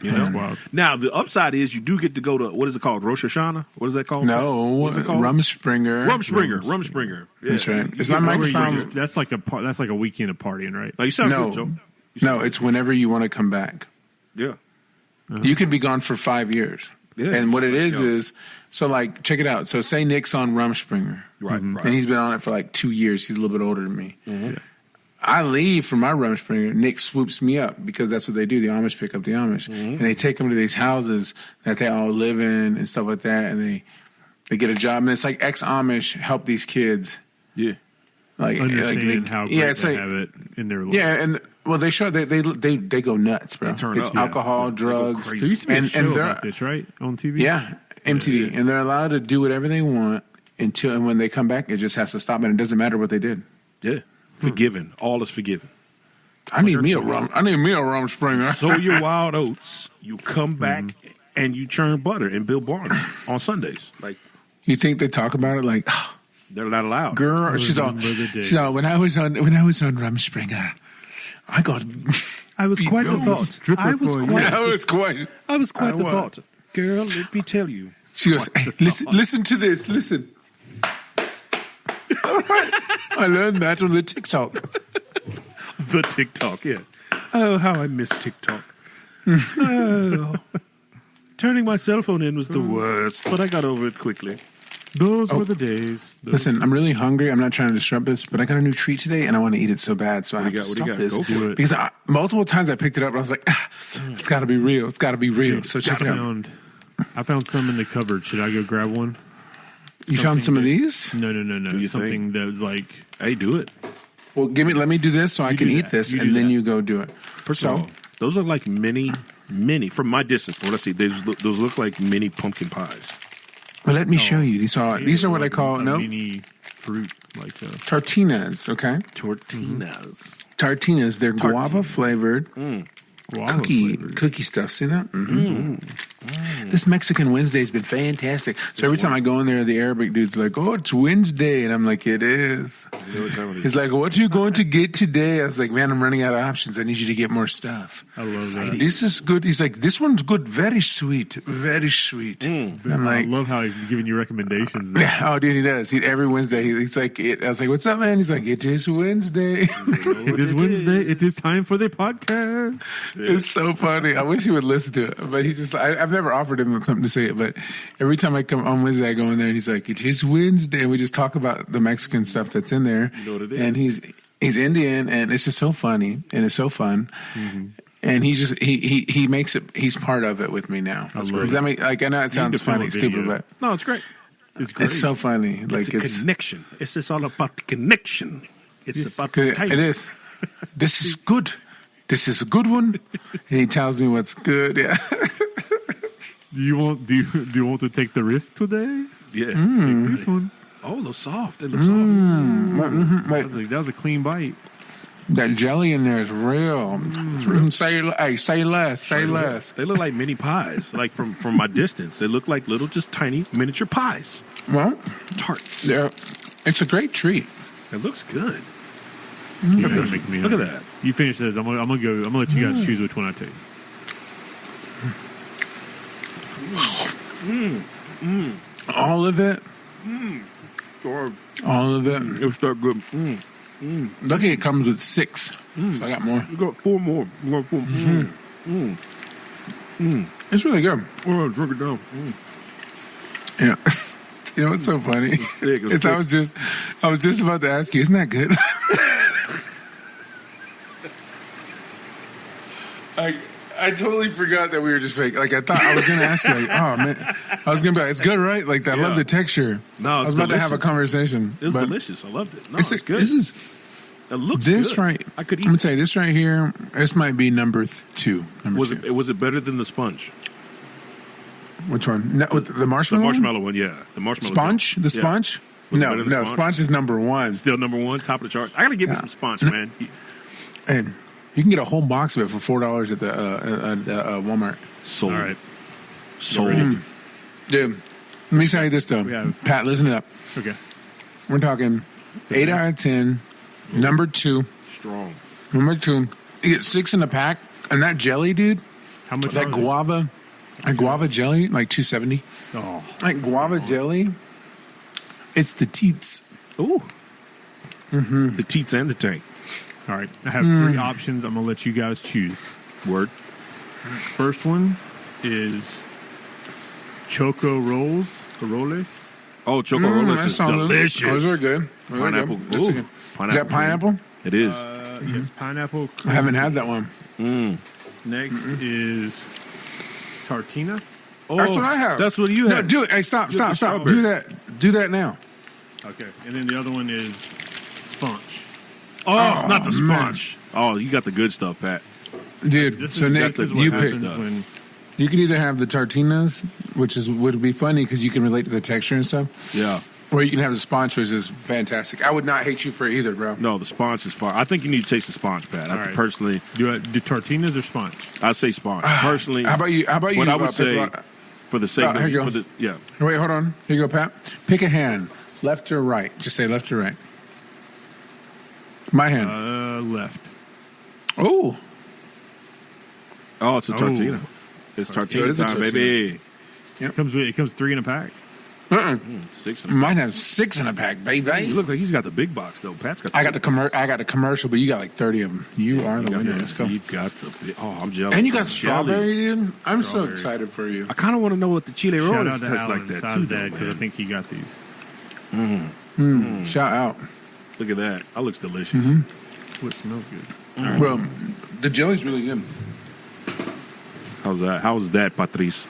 You know? That's wild. Now, the upside is you do get to go to, what is it called? Rosh Hashanah? What is that called? No, What's it called? Rumspringer. Rumspringer. Yeah. That's right. It's my microphone. That's like a weekend of partying, right? Now, you sound No, good, Joe. no, it's whenever you want to come back. Yeah. You could be gone for 5 years. Yeah. And what it Yeah. is so like, check it out. So say Nick's on Rumspringer. Right, right. And he's been on it for like 2 years. He's a little bit older than me. I leave from my Rumspringer. Nick swoops me up because that's what they do. The Amish pick up the Amish. And they take them to these houses that they all live in and stuff like that. And they get a job. And it's like ex-Amish help these kids. Yeah. Like, Understand how great it's they like, have it in their life. yeah, and well, they show they go nuts, bro. They turn it's up. alcohol, Yeah. They go drugs, crazy. There used to be a show they're about this, right? On TV? yeah, MTV, and they're allowed to do whatever they want and when they come back, it just has to stop, and it doesn't matter what they did. Yeah. Forgiven. All is forgiven. I need me a Rumspringer. Sow your wild oats. You come back and you churn butter and build barns on Sundays. Like, You think they talk about it like, they're not allowed. girl? She's all, when I was on Rumspringer, I was quite the thought. I was quite I the was. thought. Girl, let me tell you. She goes, hey, listen to this. Listen. I learned that on the TikTok. The TikTok, yeah. Oh, how I miss TikTok. Oh. Turning my cell phone in was the worst, but I got over it quickly. Those were the days. Listen, I'm really hungry. I'm not trying to disrupt this, but I got a new treat today, and I want to eat it so bad. So I have to What do stop you got? this Go for it. because multiple times I picked it up, and I was like, "It's got to be real. It's got to be real." So check it out. I found some in the cupboard. Should I go grab one? You found some of these? No. you Something that was like, Hey, do it. Well, let me do this so I can do eat that. this, You and do then that. you go do it. First of all, those look like mini, from my distance. Well, let's see. Those look like mini pumpkin pies. Well, let me show you. These are what I call mini fruit, like tartinas. Okay, Tortinas. tartinas. They're guava flavored. guava flavored. Cookie stuff. See that? This Mexican Wednesday's been fantastic. So every time I go in there, the Arabic dude's like, "Oh, it's Wednesday," and I'm like, "It is." He's like, "What are you going to get today?" I was like, "Man, I'm running out of options. I need you to get more stuff." I love that. This is good. He's like, "This one's good. Very sweet. Very sweet." And I'm I like, love how he's giving you recommendations. yeah, oh, dude, he does. Every Wednesday, he's like, I was like, "What's up, man?" He's like, "It is Wednesday." It is Wednesday. It is time for the podcast. It's so funny. I wish he would listen to it, but he just, I've never offered him something to say it, but every time I come on Wednesday, I go in there and he's like, "It is Wednesday." And we just talk about the Mexican stuff that's in there. You know what it is. And he's Indian, and it's just so funny, and it's so fun. And he makes it, he's part of it with me now. love Does that make, like, I know it sounds film funny, a stupid, video. but No, it's great. It's great. it's so funny. Like, It's a connection. It's just all about the connection. It's about the time. it is. This is good. This is a good one. And he tells me what's good. Yeah. Do you want to take the risk today? Yeah. Take this one. Oh, those soft. They look soft. Wait, That was a clean bite. that jelly in there is real. Say less. Say less. They look like mini pies. Like from my distance, they look like little, just tiny miniature pies. Well, Tarts. it's a great treat. It looks good. You're gonna make me Look at hungry. that. You finish this. I'm gonna let you guys choose which one I take. All of it. Or All of it. it'll start good. Lucky it comes with 6. So I got more. We got 4 more. We got 4 more. It's really good. Oh, drink it down. Yeah. You know what's so funny? thick, it's It's I was just about to ask you, isn't that good? I totally forgot that we were just fake. Like I thought I was going to ask you. Like, oh man, I was going to be like, it's good, right? Like I love the texture. No, I was about to have a conversation. It was but delicious. I loved it. No, it's it's good. It looks this good. right. I could eat. I'm gonna tell you this right here. This might be number 2. Was it better than the sponge? Which one? No, with the The marshmallow. marshmallow one, yeah. The marshmallow Sponge. The Yeah. sponge. Was it No, better than no. sponge? Sponge is number 1. Still number 1, top of the chart. I gotta give me some sponge, man. And you can get a whole box of it for $4 at the Walmart. Sold. All right. Sold. Dude, let me tell you this though, have- Pat. Listen up. Okay. We're talking 8 out of 10. Number 2. Strong. Number 2. You get 6 in a pack, and that jelly, dude. How much? That are they? guava. That guava jelly, like $2.70. Oh, Like guava jelly. It's the teats. Ooh. Mm-hmm. The teats and the tank. all right. I have 3 options. I'm gonna let you guys choose. Word. First one is Choco Rolls. Roles. Oh, choco rollers that is sounds- delicious. Those are good. Those are Pineapple. good. That's Ooh. good. Is that pineapple? It is. Yes, pineapple. I haven't had that one. Next is Tartinas. Oh, That's what I have. That's what you No, have. do it. Hey, stop. the strawberry. Do that. Do that now. Okay, and then the other one is Sponge. Oh, it's not the man. sponge. Oh, you got the good stuff, Pat. Dude, This so is, Nick, this is what you pick. happens when You can either have the tartinas, which would be funny because you can relate to the texture and stuff, Yeah. or you can have the sponge, which is fantastic. I would not hate you for either, bro. No, the sponge is fine. I think you need to taste the sponge, Pat. All right. Personally, do Tartinas or Sponge. I say sponge. Personally, How about you? How about you? what I would pick say one- for the sake of here you go. for the, yeah. Wait, hold on. Here you go, Pat. Pick a hand, left or right. Just say left or right. My hand. Left. Oh, Oh, it's a tortilla. It's So it tortilla is a time, tortilla. baby. It comes 3 in a pack. 6. mine have 6 in a pack, You baby. look like he's got the big box though. Pat's got. I got the commercial, but you got like 30 of them. You are the got winner. the- Let's go. You got the. Oh, I'm jealous. And you got Jelly. strawberry, dude. I'm so Strawberry. excited for you. I kind of want to know what the chile Shout rollers out to taste Alan like that Size too, Dad though, because I man. think he got these. Shout out. Look at that. That looks delicious. Oh, it smells good. Well, the jelly's really good. How's that? How's that, Patrice?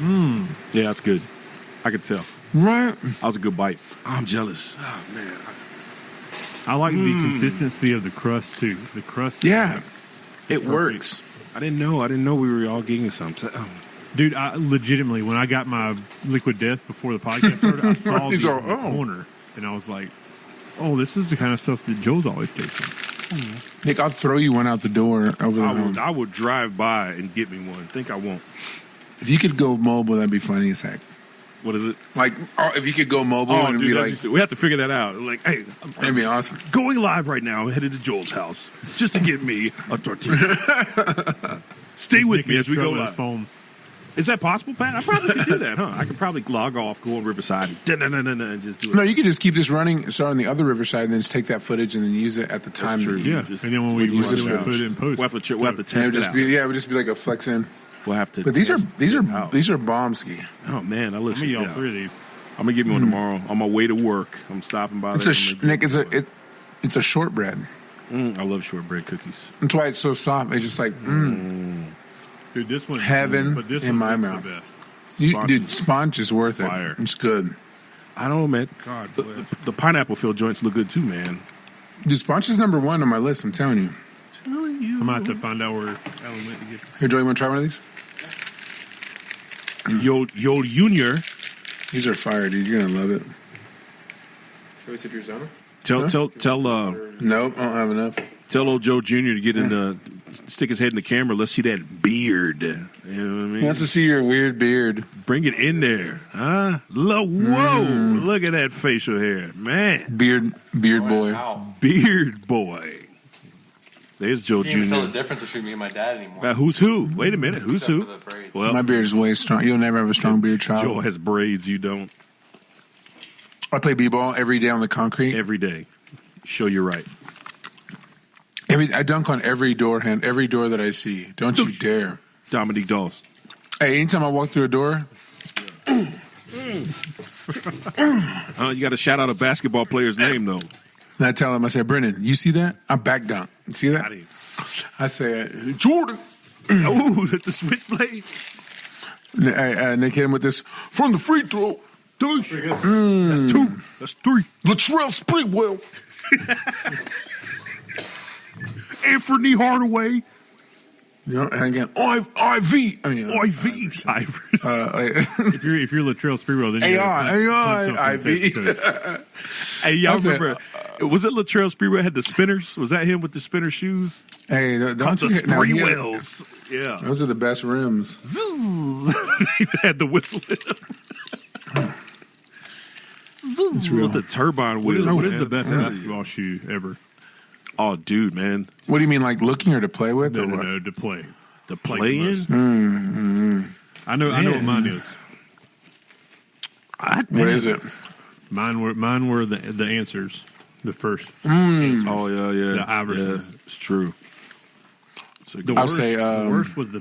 Yeah, that's good. I could tell. Right. That was a good bite. I'm jealous. Oh man. I like the consistency of the crust too. The crust. Yeah. It perfect. works. I didn't know we were all getting something. Oh. Dude, I legitimately, when I got my Liquid Death before the podcast started, I saw He's these all, in the oh. corner, and I was like, "Oh, this is the kind of stuff that Joe's always tasting." Nick, I'll throw you one out the door over the I would drive by and get me one. Think I won't. If you could go mobile, that'd be funny as heck. What is it? Like, if you could go mobile and dude, be that'd like, be- we have to figure that out. Like, hey, that'd be awesome. going live right now. I'm headed to Joel's house just to get me a tortilla. Stay with me as we go Trouble with live. phone. Is that possible, Pat? I probably could do that, huh? I could probably log off, go on Riverside, and just do it. No, you could just keep this running, start on the other Riverside, and then just take that footage and then use it at the time. true. that you- Yeah. And then when we Use this we'll for- put it in post, We'll have to And test it it would just out. be, it would just be like a flex in. We'll have to. But these are test it out. bombski. Oh man, that I'm looks. gonna yell Yeah. 3 of these. I'm gonna give me one tomorrow on my way to work. I'm stopping by. It's there. a Nick. It's a shortbread. I love shortbread cookies. That's why it's so soft. It's just like Dude, this one Heaven but this in one my looks mouth. the best. Sponge dude. is Sponge is worth fire. it. It's good. I don't know, man. God The, bless. the pineapple filled joints look good too, man. Dude, Sponge is number 1 on my list. I'm telling you. I'm gonna have to find out where Alan went to get. Here, Joey, you want to try one of these? Yo Junior, These are fire, dude. You're gonna love it. tell Nope, I don't have enough. tell old Joe Junior to get in the stick his head in the camera. Let's see that beard. You know what I mean? He wants to see your weird beard. Bring it in there, huh? Whoa! Look at that facial hair, man. Beard boy. Wow. Beard boy. There's Joe You can't even tell the Junior. difference between me and my dad anymore. Who's who? Wait a minute. Who's Except who? for the braids. Well, My beard is way strong. You'll never have a strong beard, child. Joe has braids. You don't. I play b-ball every day on the concrete. Every day. Show you're right. I dunk on every door that I see. Don't you dare. Dominique Dawes. Hey, anytime I walk through a door, You got to shout out a basketball player's name though. and I tell him, I say, Brennan, you see that? I back dunk. You see that? I say, Jordan. Oh, the switchblade. Nick hit him with this from the free throw. That's 2. That's 3. Latrell Sprewell. Anthony Hardaway. You know, and again, IV. I mean, IV. If you're Latrell Sprewell, then AI, IV. Hey, y'all That's it. remember? Was it Latrell Sprewell had the spinners? Was that him with the spinner shoes? Hey, don't The you now, he had- Sprewells. Yeah. Those are the best rims. He had the whistle in them. It's real. With the turbine What wheel. is man. the best basketball shoe ever? Oh, dude, man. What do you mean, like looking or to play with? No, or no, what? no, to play. The play in? I know what mine is. What is it? Mine were the answers. The first. Oh, yeah. The Iverson. Yeah, it's true. It's a The I'll worst, say, the worst was the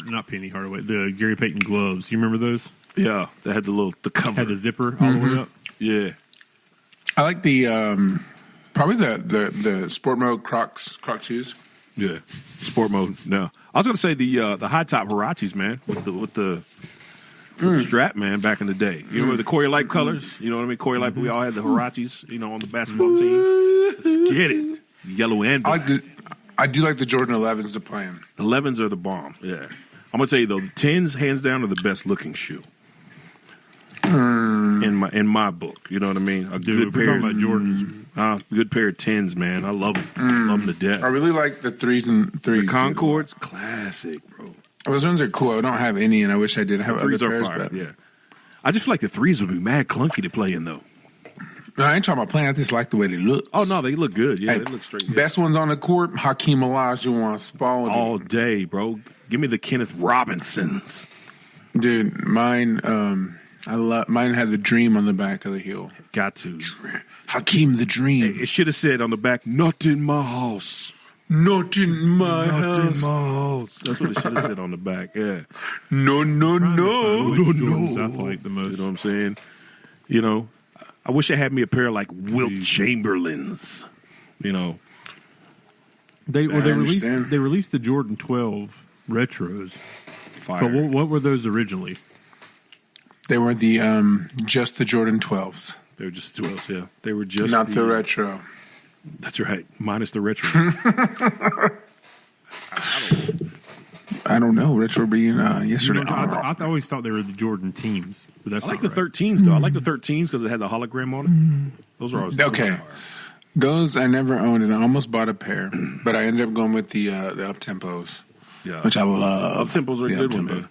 not Penny Hardaway, the Gary Payton gloves. You remember those? yeah, they had the cover. Had the zipper all the way up. Yeah. I like the probably the sport mode Croc shoes. Yeah. Sport mode. No. I was going to say the high top Hirachis, man, with the strap, man, back in the day. You remember the Corey Light colors? You know what I mean? Corey Light, we all had the Hirachis, on the basketball team. Let's get it. Yellow and black. I do like the Jordan 11s to play in. 11s are the bomb. Yeah. I'm going to tell you, though, the 10s, hands down, are the best looking shoe. In my book. You know what I mean? A Dude, good we're pair, talking about Jordans. good pair of 10s, man. I love them. Love them to death. I really like the threes and threes. The Concords, classic, bro. Those ones are cool. I don't have any, and I wish I did have other Threes are pairs. fire, But yeah. I just feel like the threes would be mad clunky to play in, though. no, I ain't talking about playing. I just like the way they look. Oh, no, they look good. Yeah, Hey, they look straight good. best ones on the court: Hakeem Olajuwon, Spalding. All day, bro. Give me the Kenneth Robinsons. Dude, mine. Mine had the dream on the back of the heel. Got to. Hakeem the Dream. It should have said on the back, not in my house. Not in my house. house. That's what it should have said on the back, yeah. No. Which Jordans I like the most. You know what I'm saying? I wish I had me a pair of like Wilt Chamberlains. They I released understand. the Jordan 12 retros. Fire. But what were those originally? They were the just the Jordan 12s, They were just 12s, yeah. They were just not the retro. That's right, minus the retro. I don't know. Retro being yesterday. I always thought they were the Jordan teams, but that's I like not the right. 13s though. I like the 13s because it had the hologram on it. Those are always Okay. Those I never owned, and I almost bought a pair, but I ended up going with the up tempos, Yeah. which I love. Up tempos are a The good one, up-tempo. man.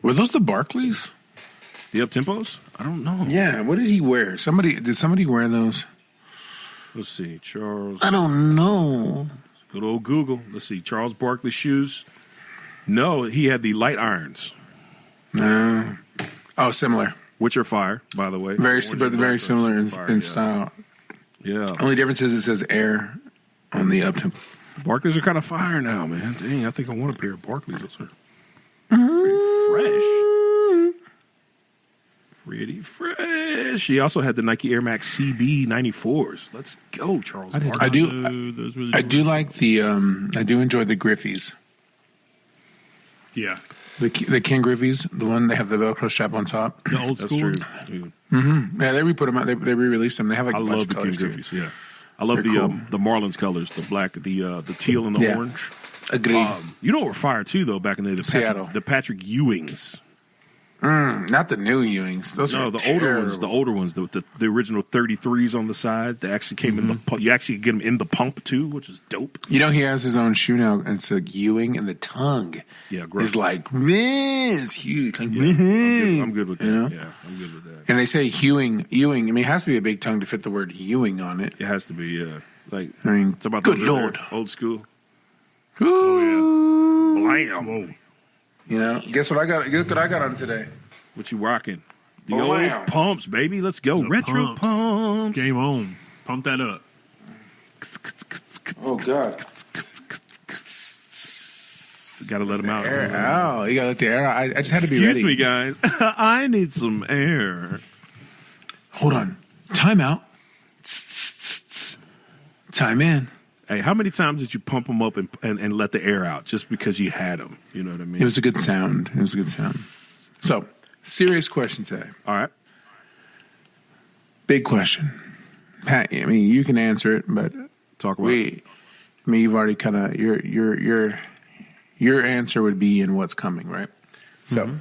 Were those the Barclays? The up tempos? I don't know. Yeah. What did he wear? Did somebody wear those? Let's see, Charles. I don't know. Good old Google. Let's see, Charles Barkley shoes. No, he had the light irons, Oh, similar. which are fire, by the way. Very, Orange but and very black similar are in, fire, in yeah. style. Yeah. Only difference is it says Air on the up tempo. Barclays are kind of fire now, man. Dang, I think I want a pair of Barclays. Those are pretty fresh. Pretty fresh. He also had the Nike Air Max CB 94s. Let's go, Charles I didn't Barkley. know those were the I do Jordans. like the. I do enjoy the Griffies. Yeah, The Ken Griffies, the one they have the Velcro strap on top. the old That's school. true. Dude, Yeah, they re-put them out. They re-released them. They have like I a bunch love of the King colors too. Griffies, yeah. I love They're cool. the Marlins colors, the black, the teal and the Yeah. orange. Agreed. You know what were fire too, though, back in the day? Seattle. The Patrick Ewings. Not the new Ewings. Those No, are the terrible. older ones, the original 33s on the side. They actually came in the pump. You actually get them in the pump too, which is dope. You know, he has his own shoe now. It's a Ewing, and the tongue Yeah, gross. is like, man, it's huge. Like, I'm good with that. You know? Yeah, I'm good with that. And they say Ewing. I mean, it has to be a big tongue to fit the word Ewing on it. It has to be, yeah. Like, I mean, it's about good those Lord. there, old school. Ooh. Blam. Whoa. You know, guess what I got? Guess what I got on today? What you rocking? The Blam. old pumps, baby. Let's go. The Retro pumps. pumps. Game on. Pump that up. Oh God! Got to let them out. Air out. You gotta let the air out. I just had to be Excuse ready. me, guys. I need some air. Hold on. Time out. Time in. Hey, how many times did you pump them up and let the air out just because you had them? You know what I mean? It was a good sound. So, serious question today. All right. Big question. Pat, I mean, you can answer it, but Talk about it. You've already kind of your answer would be in what's coming, right? So,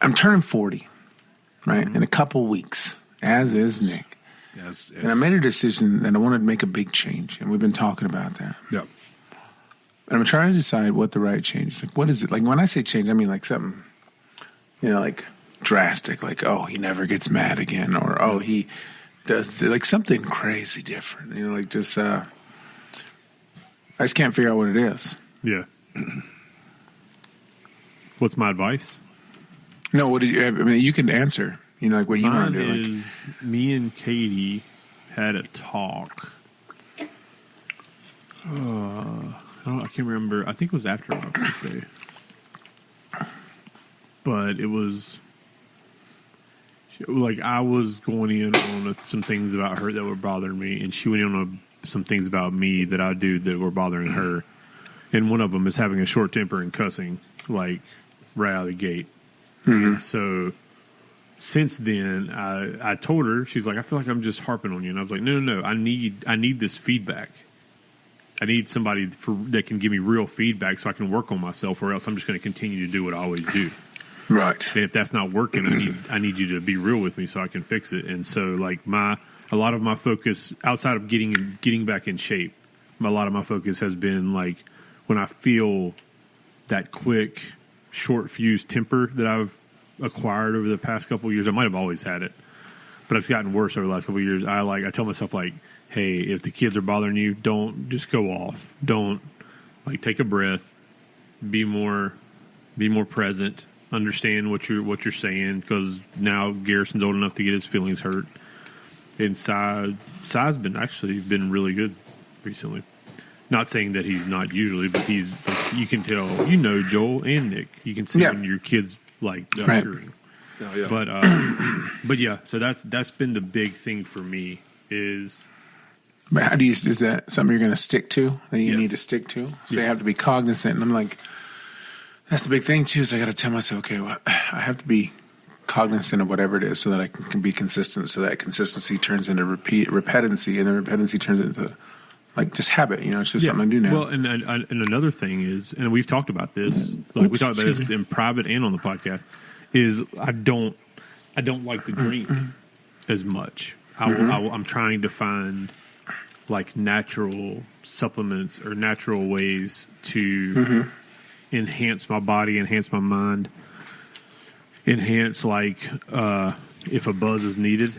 I'm turning 40, right, in a couple weeks, as is Nick. Yes. And I made a decision that I wanted to make a big change, and we've been talking about that. Yep. And I'm trying to decide what the right change is. Like, what is it? Like, when I say change, I mean like something, like drastic, like, oh, he never gets mad again, or oh, he does like something crazy different. Like just, I just can't figure out what it is. Yeah. What's my advice? No, what did you? I mean, you can answer. Like what you want to do. Is me and Katie had a talk. I can't remember. I think it was after my birthday, but it was like I was going in on some things about her that were bothering me, and she went in on some things about me that I do that were bothering her. And one of them is having a short temper and cussing, like right out of the gate. And so since then, I told her, she's like, I feel like I'm just harping on you. And I was like, no. I need this feedback. I need somebody that can give me real feedback so I can work on myself, or else I'm just going to continue to do what I always do. Right. And if that's not working, I need you to be real with me so I can fix it. And so, like a lot of my focus outside of getting back in shape, a lot of my focus has been like when I feel that quick, short fuse temper that I've acquired over the past couple of years. I might have always had it, but it's gotten worse over the last couple of years. I tell myself like, hey, if the kids are bothering you, don't just go off. Don't take a breath, be more present, understand what you're saying, because now Garrison's old enough to get his feelings hurt. And Sai's been really good recently. Not saying that he's not usually, but you can tell, Joel and Nick, you can see when your kids maturing. Oh, yeah. But yeah, so that's been the big thing for me is. But how do you? Is that something you're going to stick to? That you need to stick to? So you have to be cognizant. And I'm like, that's the big thing too. Is I got to tell myself, okay, well, I have to be cognizant of whatever it is, so that I can be consistent. So that consistency turns into repetency, and then repetency turns into just habit. It's just something I do now. Well, and another thing is, and we've talked about this. We talked about this in private and on the podcast. Is I don't like to drink as much. I'm trying to find natural supplements or natural ways to enhance my body, enhance my mind, enhance if a buzz is needed,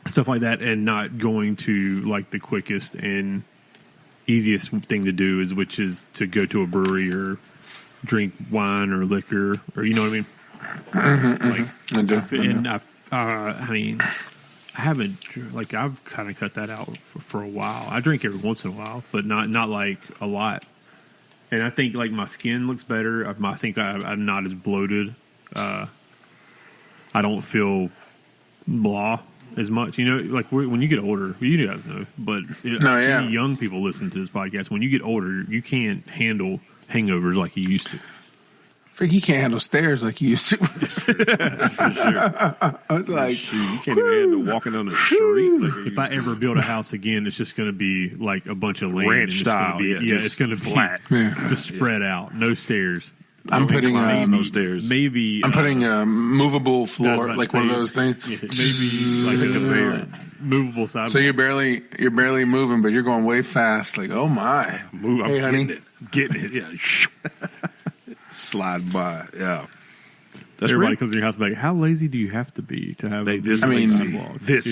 stuff like that, and not going to the quickest and easiest thing to do which is to go to a brewery or drink wine or liquor, or you know what I mean? I do. I mean, I haven't I've kind of cut that out for a while. I drink every once in a while, but not a lot. And I think my skin looks better. I think I'm not as bloated. I don't feel blah as much. When you get older, you guys know, but many young people listen to this podcast. When you get older, you can't handle hangovers like you used to. Freak, you can't handle stairs like you used to. For sure. I was like, you can't even handle walking on the street. If I ever build a house again, it's just going to be a bunch of land. Ranch style. It's going to be flat. Just spread out. No stairs. I'm putting no stairs. Maybe I'm putting a movable floor, one of those things. Maybe a bear. Movable sidewalk. So you're barely moving, but you're going way fast. Oh my! Hey, honey, getting it. Yeah. Slide by. Yeah. That's everybody comes to your house like, how lazy do you have to be to have this in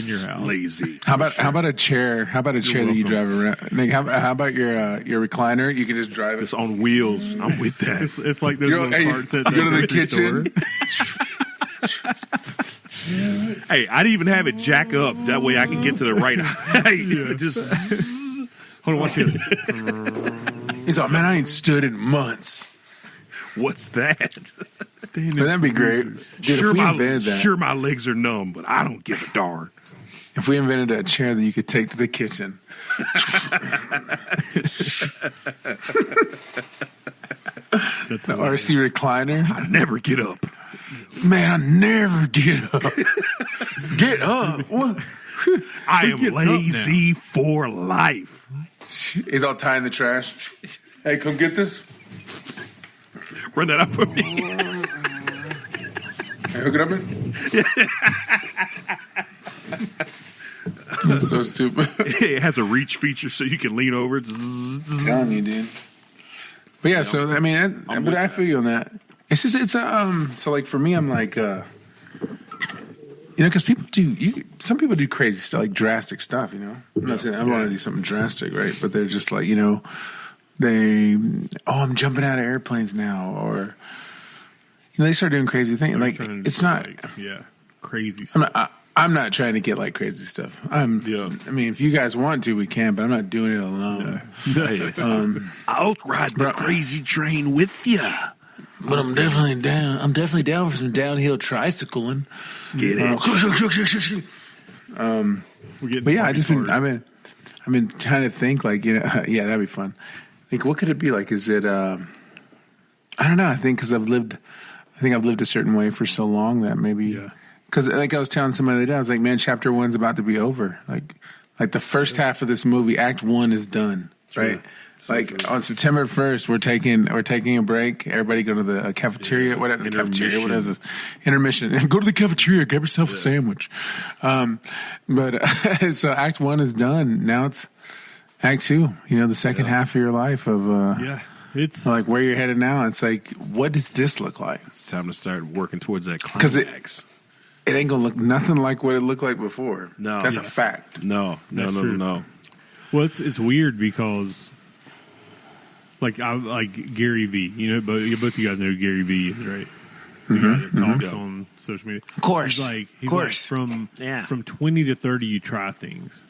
your house? Lazy. How about a chair? How about a chair that you drive around? Nick, how about your recliner? You can just drive it. It's on wheels. I'm with that. It's like those little carts at go to the kitchen. Hey, I'd even have it jack up. That way I can get to the right height. Just hold on, watch this. He's like, man, I ain't stood in months. What's that? That'd be great. Dude, sure, my legs are numb, but I don't give a darn. If we invented a chair that you could take to the kitchen. That's The RC recliner. I never get up. Man, I never get up. Get up. What? I am gets up lazy for life. He's all tying the trash. Hey, come get this. Run that up for me. Hey, hook it up, man. That's so stupid. It has a reach feature so you can lean over. Telling you, dude. But yeah, so I mean, but I feel you on that. It's just so like for me, I'm like, because people some people do crazy stuff, like drastic stuff. I'm not saying I want to do something drastic, right? But they're just like, I'm jumping out of airplanes now, or they start doing crazy things. Like it's not, crazy stuff. I'm not trying to get like crazy stuff. I mean, if you guys want to, we can, but I'm not doing it alone. I'll ride the crazy train with you. But I'm definitely down. I'm definitely down for some downhill tricycling. Get it? But yeah, I've been trying to think like yeah, that'd be fun. Like, what could it be like? Is it? I don't know. I think because I've lived a certain way for so long that maybe. Yeah. Because like I was telling somebody the other day, I was like, man, chapter 1's about to be over. Like the first half of this movie, Act 1 is done, right? Like on September 1st, we're taking a break. Everybody go to the cafeteria. What is this? Intermission. And go to the cafeteria. Get yourself a sandwich. But so Act 1 is done. Now it's Act 2. The second half of your life of it's like where you're headed now. It's like, what does this look like? It's time to start working towards that climax. It ain't gonna look nothing like what it looked like before. No, that's a fact. No. Well, it's weird because, like Gary V. Both you guys know who Gary V is, right? The guy that talks on social media. Of course, He's like from 20 to 30, you try things.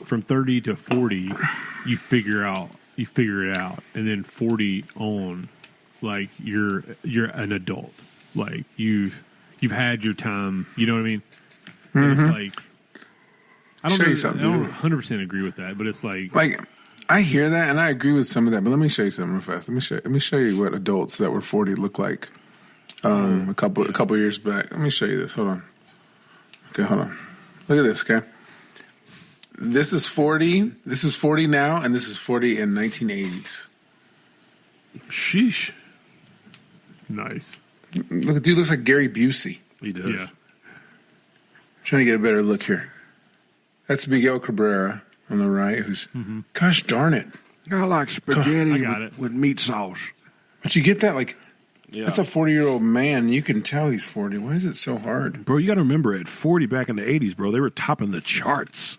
From 30 to 40, you figure it out, and then 40 on, like you're an adult, like you've had your time. You know what I mean? And it's like I don't 100% agree with that, but it's like I hear that and I agree with some of that. But let me show you something real fast. Let me show you what adults that were 40 look like. A couple years back. Let me show you this. Hold on. Okay, hold on. Look at this. Okay, this is 40. This is 40 now, and this is 40 in 1980s. Sheesh. nice. Look, dude looks like Gary Busey. He does. Yeah. Trying to get a better look here. That's Miguel Cabrera on the right, who's, gosh darn it. I like spaghetti I got it. with meat sauce. But you get that, like, Yeah. that's a 40-year-old man. You can tell he's 40. Why is it so hard? Bro, you got to remember, at 40 back in the 80s, bro, they were topping the charts.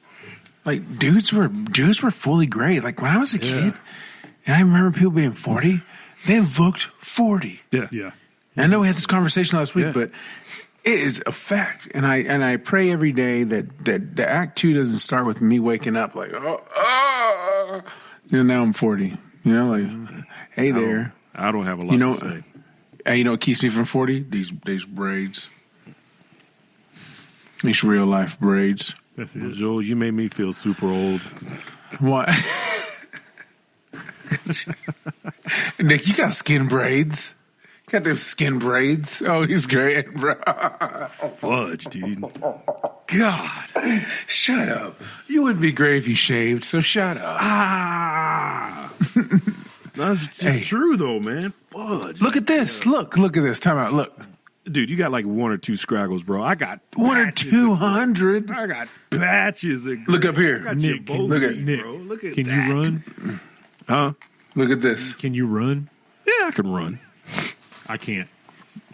Like, dudes were fully gray. Like, when I was a kid, and I remember people being 40, they looked 40. Yeah. Yeah. I know we had this conversation last week, Yeah. but it is a fact. And I pray every day that the Act 2 doesn't start with me waking up like, now I'm 40. Like, hey there. I don't have a lot to say. And you know what keeps me from 40? These braids. These real life braids. That's Well, it. Joel, you made me feel super old. What? Nick, you got skin braids. You got them skin braids. Oh, he's great, bro. Fudge, dude. God, shut up. You wouldn't be great if you shaved, so shut up. That's just true, though, man. Fudge. Look at this. Look at this. Time out. Look. Dude, you got like one or two scraggles, bro. I got One or patches 200. I got patches. Of Look up here. I got you Nick, both, look at- Nick, bro. Look at can that. you run? Huh? Look at this. Can you run? Yeah, I can run. I can't.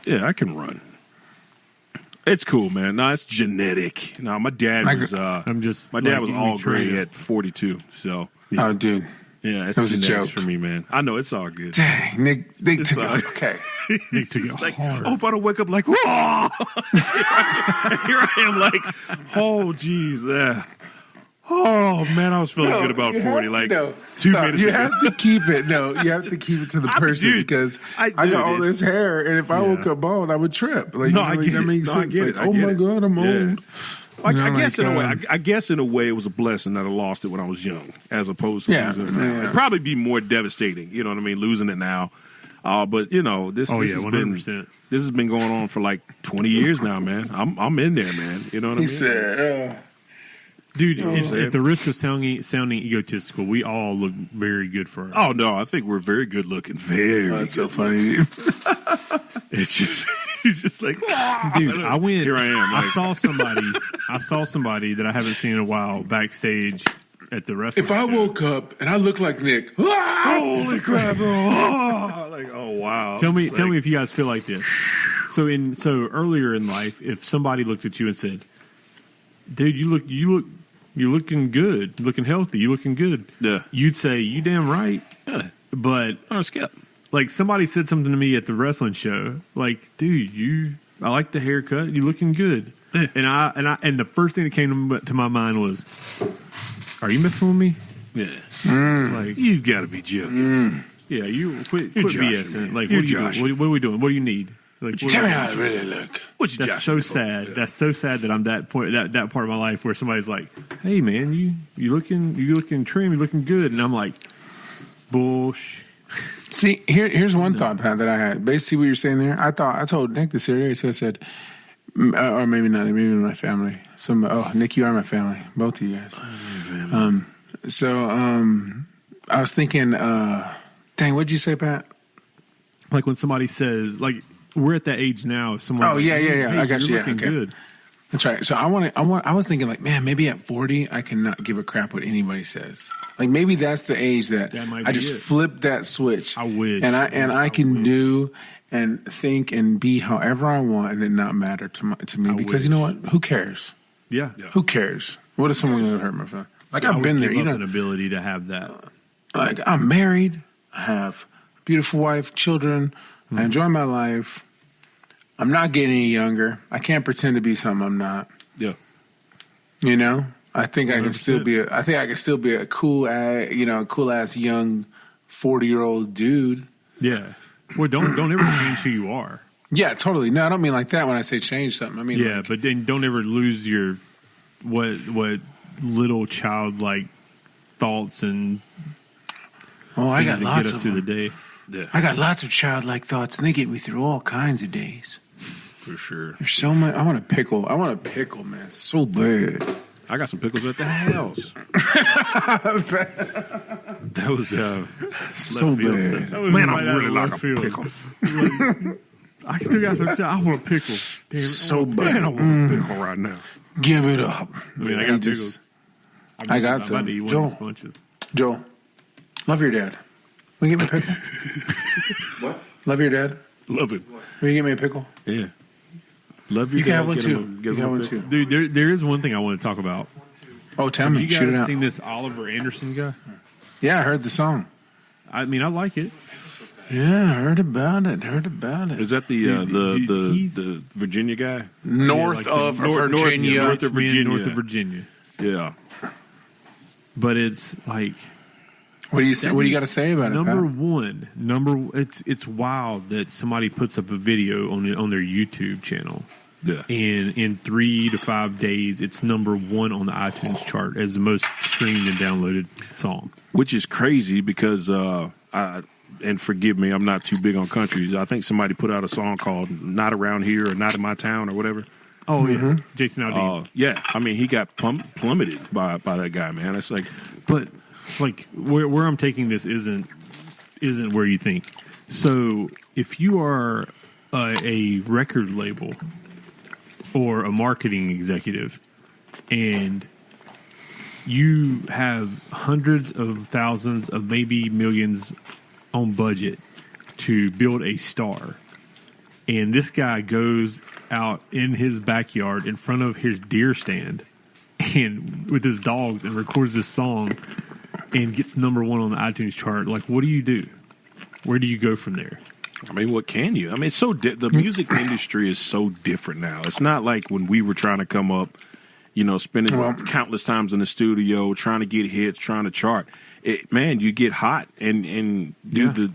Yeah, I can run. It's cool, man. No, it's genetic. No, my dad was. I'm just. My dad like, was giving me all gray trivia. at 42. So Oh, dude. yeah, it's That was a genetics joke. for me, man. I know it's all good. Dang, Nick, they took all it. right. Okay. Nick took it Like, hard. I hope I don't wake up like, whoa! Here I am, like, oh, geez, oh man, I was feeling good about 40. Like 2 minutes You ago. have to keep it. No, you have to keep it to the person dude, because I I do. got all It's- this hair, and if I woke up bald, I would trip. Like, No, I like, get that it. makes No, I sense. get Like, it. I oh get my it. god, I'm Yeah. old. Like, You know, I guess in a way it was a blessing that I lost it when I was young, as opposed to losing it now. Yeah. It'd probably be more devastating. You know what I mean? Losing it now, but you know this. Oh this yeah, has 100%. been this has been going on for like 20 years now, man. I'm in there, man. You know what I mean? He said, Dude, at the risk of sounding egotistical, we all look very good for us. Oh no, I think we're very good looking. Very. that's so good. funny. It's just he's just like, Dude, I went. Here I am. I Like, saw somebody that I haven't seen in a while backstage at the wrestling. If I show. woke up and I look like Nick, holy crap! Oh, like, oh wow. Tell me if you guys feel like this. So earlier in life, if somebody looked at you and said, "Dude, you're looking good, looking healthy, you looking good," Yeah. you'd say, "You damn right." Yeah. But Oh, Skip. like somebody said something to me at the wrestling show, like, "Dude, I like the haircut. You looking good." Yeah. And the first thing that came to my mind was, "Are you messing with me?" Yeah. Like, You got to be joking. yeah, you quit You're joshing, BSing. man. Like, You're what are you doing? joshing. What are we doing? What do you need? Like, tell me how I really look. What you That's joshing so me for? sad. Yeah. That's so sad that I'm that point, that part of my life where somebody's like, "Hey, man, you looking trim, you looking good," and I'm like, "Bullshit." See, here's one thought, Pat, that I had. Basically, what you're saying there, I told Nick this earlier. So I said, or maybe not, maybe my family. Nick, you are my family, both of you guys. I was thinking, dang, what'd you say, Pat? Like when somebody says, like, we're at that age now. If someone, Oh, yeah. Hey, I got you're you. Yeah, looking okay. good. That's right. So I was thinking, like, man, maybe at 40, I cannot give a crap what anybody says. Like, maybe that's the age that That might I be just it. flip that switch. I wish. And I can wish. do and think and be however I want and it not matter to me I because wish. you know what? Who cares? Yeah. Who cares? What if someone gonna hurt my feelings? Like, I I've would been there. give You up an know, ability to have that. like, I'm married. I have a beautiful wife, children. Mm-hmm. I enjoy my life. I'm not getting any younger. I can't pretend to be something I'm not. Yeah. You know, I think I can still 100%. be a cool ass young 40-year-old dude. Yeah. Well, don't ever change who you are. Yeah, totally. No, I don't mean like that when I say change something. I mean, Yeah, like, but then don't ever lose your what little childlike thoughts and oh, I things got that lots get us of through them. the day. Yeah. I got lots of childlike thoughts, and they get me through all kinds of days. For sure. There's so much. I want a pickle. Man. So bad. I got some pickles at the house. That was So left field bad. stuff. was Man, right I'm out really of like a left field. pickle. I still got some shit. I want a pickle. Damn it. So Man, I bad. want a pickle right now. Give it up. I mean, I He got just- pickles. I got I'm some. about to eat one Joel. of these bunches. Joel, love your dad. Will you get me a pickle? What? Love your dad. Love it. Will you get me a pickle? Yeah. Love your You can dad, have one get him too. a- get You him can a have one pickle. too. Dude, there is one thing I want to talk about. Oh, tell Have me. you Shoot it guys out. seen this Oliver Anderson guy? Yeah, I heard the song. I mean, I like it. Yeah, I heard about it. Is that the He's- the Virginia guy? North Yeah, like of the Virginia. north of Virginia. North of Virginia. Yeah. But it's like What do you got to say about it, number Pat? one. It's wild that somebody puts up a video on their YouTube channel, Yeah. and in 3 to 5 days, it's number one on the iTunes chart as the most streamed and downloaded song. Which is crazy because and forgive me, I'm not too big on countries. I think somebody put out a song called "Not Around Here" or "Not in My Town" or whatever. Oh yeah, Jason Aldean. Yeah, I mean he got plummeted by that guy, man. It's like, But like where I'm taking this isn't where you think. So if you are a record label or a marketing executive and you have hundreds of thousands of maybe millions on budget to build a star, and this guy goes out in his backyard in front of his deer stand and with his dogs and records this song and gets number one on the iTunes chart, like, what do you do? Where do you go from there? I mean, what can you? I mean, it's so the music industry is so different now. It's not like when we were trying to come up, spending countless times in the studio, trying to get hits, trying to chart. Man, you get hot and do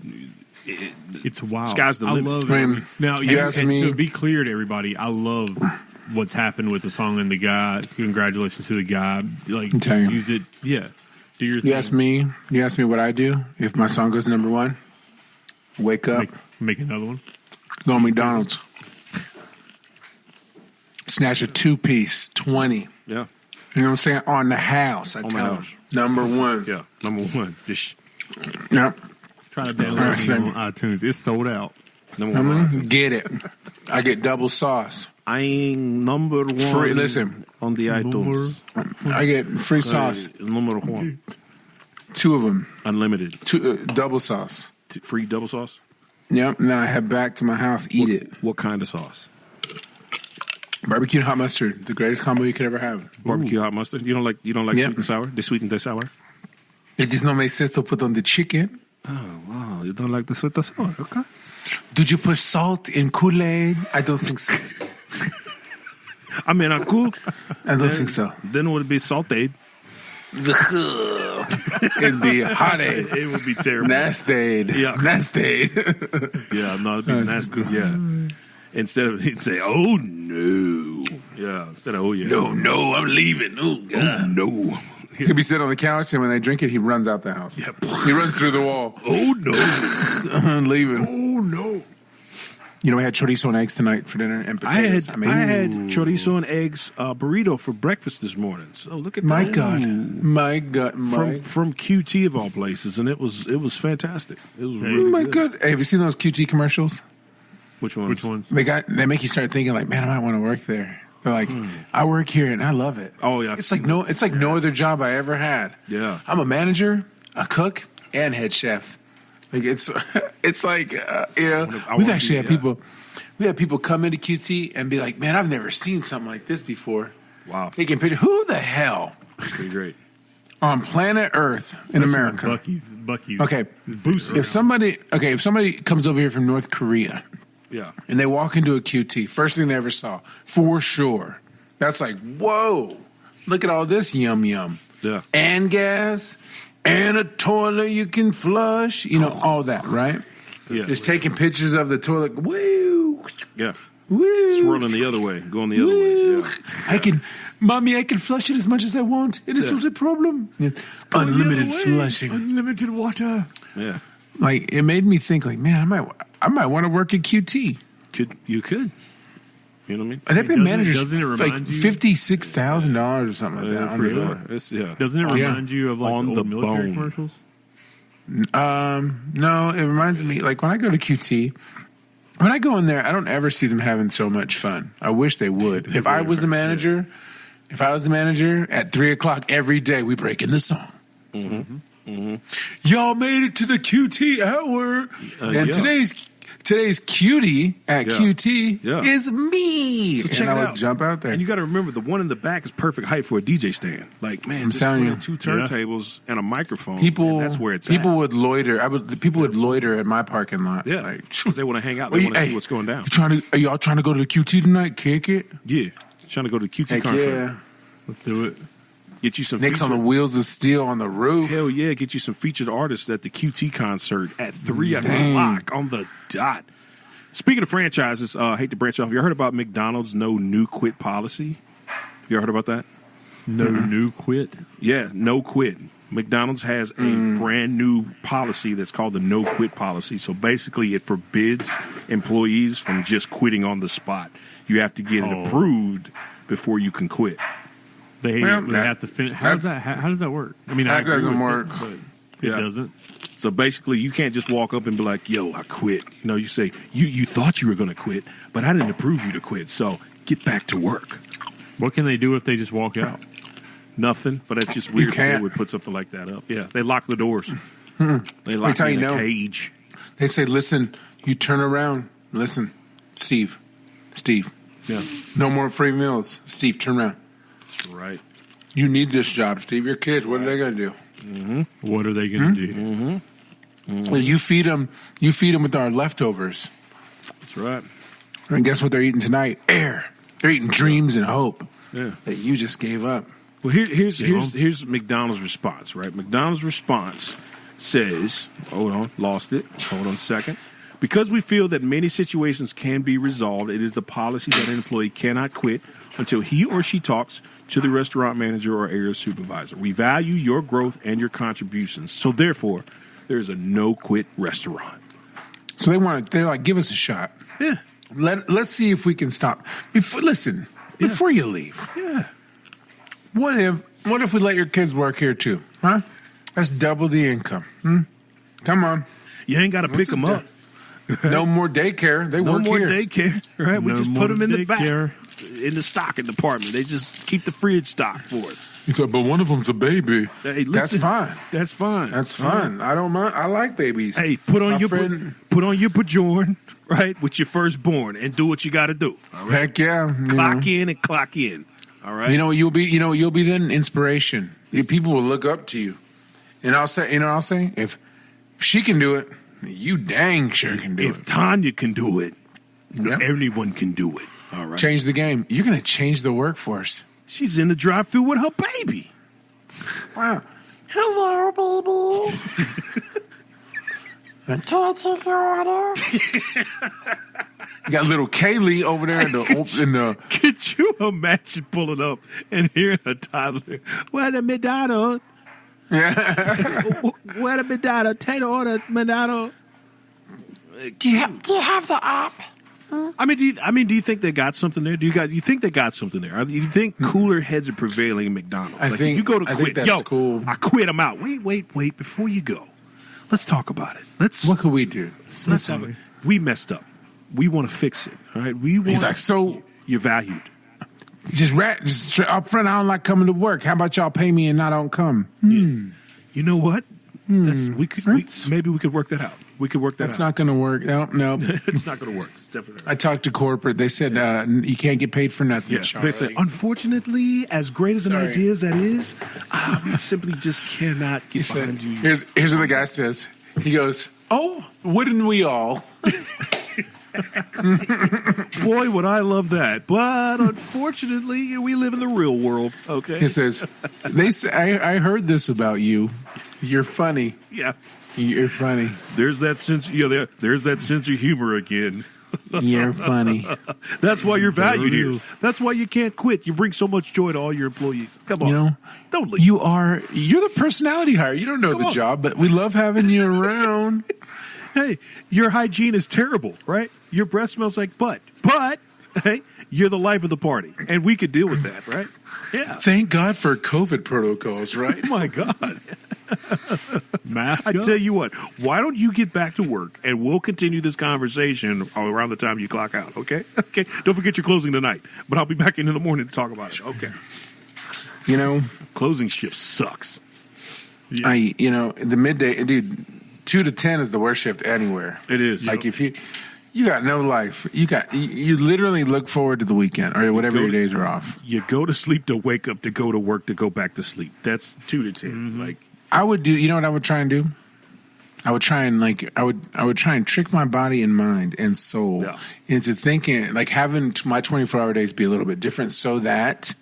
It's wild. Sky's the limit. I mean, Now, you asked me- to be clear to everybody, I love what's happened with the song and the guy. Congratulations to the guy. Like, I'm telling you. use it. Yeah. Do your thing. You ask me what I do if my song goes number one. Wake up, Make another one. go to McDonald's, snatch a 2-piece, 20. Yeah. You know what I'm saying? On the house. I On the tell house. them. Number one. Yeah. Number one. Just Yep. Try to download it on iTunes. It's sold out. number one. Get it. I get double sauce. I ain't number one. Listen. On the iTunes. I get free sauce. Number one. 2 of them. Unlimited. Double sauce. Free double sauce. Yep. And then I head back to my house, eat it. What kind of sauce? Barbecue and hot mustard, the greatest combo you could ever have. Barbecue hot mustard. You don't like Yep. sweet and sour? The sweet and the sour? It does not make sense to put on the chicken. Oh wow, you don't like the sweet and sour? Okay. Did you put salt in Kool-Aid? I don't think so. I mean, I cook. I don't think so. Then it would be sauteed. It'd be hot aid. It would be terrible. Nasty. Yeah. Nasty. Yeah, no, it'd be nasty. Yeah. Instead of he'd say, "Oh no," yeah. Instead of "Oh yeah," no, I'm leaving. Oh, God. oh no. He'll be sitting on the couch, and when they drink it, he runs out the house. Yeah. He runs through the wall. Oh no. Leaving. Oh no. You know, we had chorizo and eggs tonight for dinner and I potatoes. had chorizo and eggs burrito for breakfast this morning. So look at My that. God. My God. From QT of all places, and it was fantastic. It was Oh really my good. God. Hey, have you seen those QT commercials? Which one? Which ones? They make you start thinking like, man, I might want to work there. They're like, I work here and I love it. Oh, yeah. It's like no other job I ever had. Yeah. I'm a manager, a cook, and head chef. Like it's like we've actually had people. We had people come into QT and be like, man, I've never seen something like this before. Wow. Taking pictures. Who the hell Pretty great. on planet Earth in America? Bucky's. Okay. Booster. If somebody comes over here from North Korea Yeah. and they walk into a QT, first thing they ever saw, for sure, that's like, whoa, look at all this yum yum. Yeah. And gas, and a toilet you can flush, all that, right? Yeah. Just taking pictures of the toilet, woo, Yeah. woo. Swirling the other way, going the other way. Yeah. I can flush it as much as I want. It is not a problem. Yeah. Unlimited flushing. Unlimited water. Yeah. Like, it made me think, like, man, I might want to work at QT. You could. You know what I mean? They've been Doesn't managers it like remind you- $56,000 or something like that. on the door. It's, yeah. Doesn't it Yeah. remind you of like On the the old military bone. commercials? No, it reminds me, like, when I go to QT, when I go in there, I don't ever see them having so much fun. I wish they would. If I was the manager, at 3:00 every day, we break in the song. Y'all made it to the QT hour, and yeah. today's cutie at Yeah. QT Yeah. is me. So check and it I would out. jump out there. And you got to remember, the one in the back is perfect height for a DJ stand. Like, man, just telling put you. in 2 turntables and a microphone. People, and that's where it's people at. would loiter. People would loiter at my parking lot. Yeah, like, because they want to hang out. They Well, want to hey, see what's going down. Are y'all trying to go to the QT tonight? Kick it. Yeah, trying to go to the QT Heck concert. yeah. Let's do it. Get you some Nick's on the featured- wheels of steel on the roof. Hell yeah, get you some featured artists at the QT concert at 3 Dang. o'clock on the dot. Speaking of franchises, I hate to branch off. You heard about McDonald's no new quit policy? You ever heard about that? No new quit. Yeah, no quit. McDonald's has a brand new policy that's called the no quit policy. So basically, it forbids employees from just quitting on the spot. You have to get it approved before you can quit. They Well, have to finish. How does that work? I mean, I That agree doesn't with work. it, but it Yeah. doesn't. So basically, you can't just walk up and be like, "Yo, I quit." You know, you say, "You thought you were going to quit, but I didn't approve you to quit. So get back to work." What can they do if they just walk out? Nothing, but it's just weird that can't. they would put something like that up. Yeah, they lock the doors. They lock That's how you in you a know. cage. They say, listen, you turn around. Listen, Steve. Yeah, No more free meals. Steve, turn around. right. You need this job, Steve. Your kids, what are they going to do? What are they going to do? Well, you feed them with our leftovers. That's right. And guess what they're eating tonight? Air. They're eating dreams and hope Yeah. that you just gave up. Well, here's McDonald's response, right? McDonald's response says, hold on, lost it. Hold on a second. Because we feel that many situations can be resolved, it is the policy that an employee cannot quit until he or she talks to the restaurant manager or area supervisor. We value your growth and your contributions. So therefore, there's a no-quit restaurant. So they're like, give us a shot. Yeah. Let's see if we can stop. Before you leave. Yeah. What if we let your kids work here too? Huh? That's double the income. Come on. You ain't got to pick them up. No more daycare. They No work more here. daycare, right? We No just more put them in the daycare. back, in the stocking department. They just keep the fridge stocked for us. He's like, but one of them's a baby. Hey, That's listen, fine. That's fine. That's fine. I don't mind. I like babies. Hey, put on My your friend- put on your bajorn, right, with your firstborn, and do what you got to do. All right? Heck yeah. Clock in and clock in. All right. You know what you'll be. You'll be then inspiration. People will look up to you, and I'll say, if she can do it, you dang sure can do if it. Tanya can do it, Yep. anyone can do it. All right. Change the game. You're going to change the workforce. She's in the drive-thru with her baby. Wow. Hello, baby. Can I take your order? You got little Kaylee over there in the Could you imagine pulling up and hearing a toddler? Where the McDonald's? Where the McDonald's? Take the order, McDonald's. do you have the app? I mean, do you think they got something there? You think they got something there? Do you think cooler heads are prevailing in McDonald's? I think- you go to I quit. think that's cool. I quit. I'm out. Wait. Before you go, let's talk about it. What could we do? Let's talk. We messed up. We want to fix it. All right. He's like, so you're valued. just up front, I don't like coming to work. How about y'all pay me and I don't come? You know what? Maybe we could work that out. We could work that That's out. not going to work. No. It's not going to work. It's definitely not. I talked to corporate. They said you can't get paid for nothing. Yeah, Charlie. they said, unfortunately, as great as an Sorry. idea as that is, we simply just cannot get He said, behind you. here's what the guy says. He goes, oh, wouldn't we all? Boy, would I love that. But unfortunately, we live in the real world, okay? He says, they say, I heard this about you. You're funny. Yeah. You're funny. There's that sense, there's that sense of humor again. You're funny. That's why you're valued it here. is. That's why you can't quit. You bring so much joy to all your employees. Come on. You know, Don't leave. you're the personality hire. You don't know Come the on. job, but we love having you around. Hey, your hygiene is terrible, right? Your breath smells like butt. But, hey, you're the life of the party. And we could deal with that, right? Yeah. Thank God for COVID protocols, right? Oh, my God. Mask I up. tell you what, why don't you get back to work and we'll continue this conversation around the time you clock out, okay? Okay. Don't forget you're closing tonight, but I'll be back in the morning to talk about it. Okay. You know, Closing shift sucks. the midday, dude, 2 to 10 is the worst shift anywhere. It is. Like if you got no life, you literally look forward to the weekend or whatever your days are off. You go to sleep to wake up to go to work to go back to sleep. That's 2 to 10. Mm-hmm. Like, I would do. You know what I would try and do? I would try and I would try and trick my body and mind and soul into thinking, like having my 24-hour days be a little bit different, so that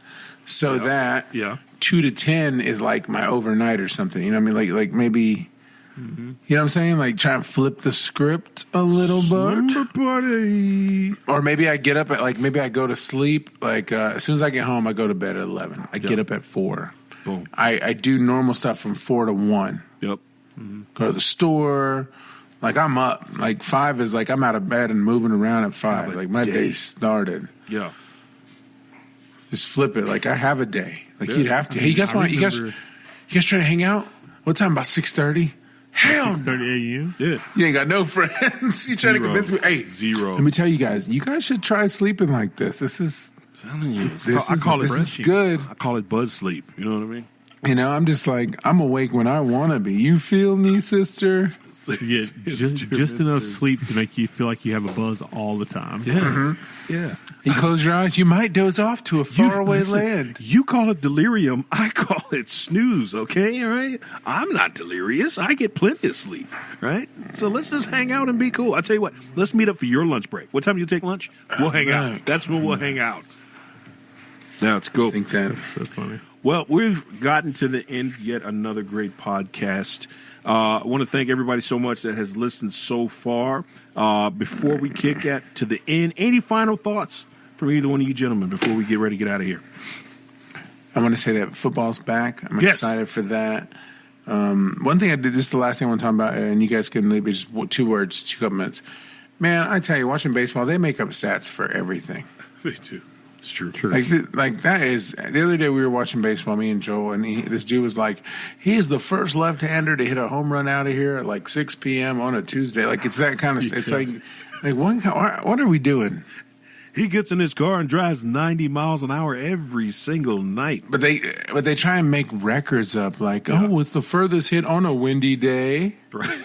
2 to 10 is like my overnight or something. You know what I mean? Like maybe. You know what I'm saying? Like try and flip the script a little bit. slumber party. Or maybe I get up at maybe I go to sleep as soon as I get home I go to bed at 11. I get up at 4. Boom. I do normal stuff from 4 to 1. Yep. Go to the store. Like I'm up. Like 5 is like I'm out of bed and moving around at 5. Have a Like my day. day started. Yeah. Just flip it. Like I have a day. Like Yeah. you'd have to. Hey, you guys I want? You guys remember- trying to hang out? What time? About 6:30. Hell no. 30 a.m. Yeah. You ain't got no friends. You trying to Zero. convince me? Hey, Zero. Let me tell you guys. You guys should try sleeping like this. This is telling you. this is good. I call it buzz sleep. You know what I mean? You know, I'm just like I'm awake when I want to be. You feel me, sister? You get just enough sleep to make you feel like you have a buzz all the time. Yeah. Yeah. You close your eyes, you might doze off to a faraway listen, land. You call it delirium. I call it snooze, okay? All right? I'm not delirious. I get plenty of sleep, right? So let's just hang out and be cool. I'll tell you what. Let's meet up for your lunch break. What time do you take lunch? We'll hang out. That's when we'll hang out. Now, let's go. I think that. So funny. Well, we've gotten to the end. Yet another great podcast. I want to thank everybody so much that has listened so far. Before we kick to the end, any final thoughts from either one of you gentlemen before we get ready to get out of here? I want to say that football's back. I'm excited for that. One thing I did, this is the last thing I want to talk about, and you guys can leave me just 2 words, 2 couple minutes. Man, I tell you, watching baseball, they make up stats for everything. They do. It's true. Like that is, the other day we were watching baseball, me and Joel, and this dude was like, he's the first left-hander to hit a home run out of here at like 6 p.m. on a Tuesday. Like, it's that kind of, it's like what are we doing? He gets in his car and drives 90 miles an hour every single night. But they try and make records up, like, it's the furthest hit on a windy day. Right.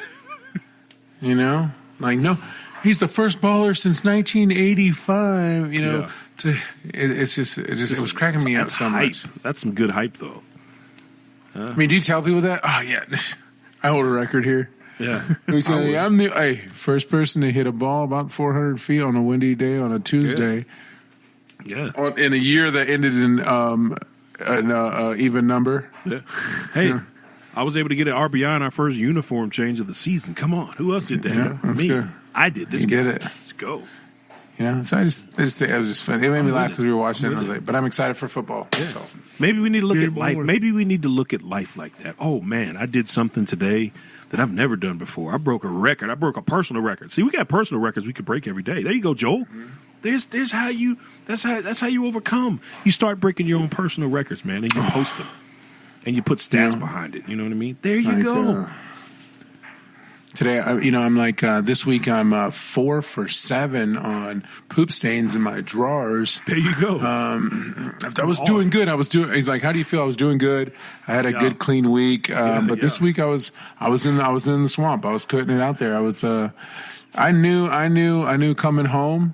You know? Like, no, he's the first baller since 1985, you know. Yeah. It was cracking me up so much. That's some good hype, though. I mean, do you tell people that? Oh, yeah, I hold a record here. Yeah. I'm the first person to hit a ball about 400 feet on a windy day on a Tuesday. Yeah. In a year that ended in an even number. Yeah. Hey, I was able to get an RBI in our first uniform change of the season. Come on. Who else did that? Yeah, that's Me. good. I did this. You get it. Let's go. You know, so I just think it was just fun. It made me laugh because we were watching it, and I was like, but I'm excited for football. Yeah. So. Maybe we need to look at life. Maybe we need to look at life like that. Oh, man, I did something today that I've never done before. I broke a record. I broke a personal record. See, we got personal records we could break every day. There you go, Joel. Mm-hmm. There's how you that's how you overcome. You start breaking your own personal records, man, and you post them. And you put stats behind it. You know what I mean? There you go. Today, I'm like, this week I'm 4 for 7 on poop stains in my drawers. There you go. I was doing good. He's like, how do you feel? I was doing good. I had a good, clean week. But this week I was in the swamp. I was cutting it out there. I was, I knew coming home.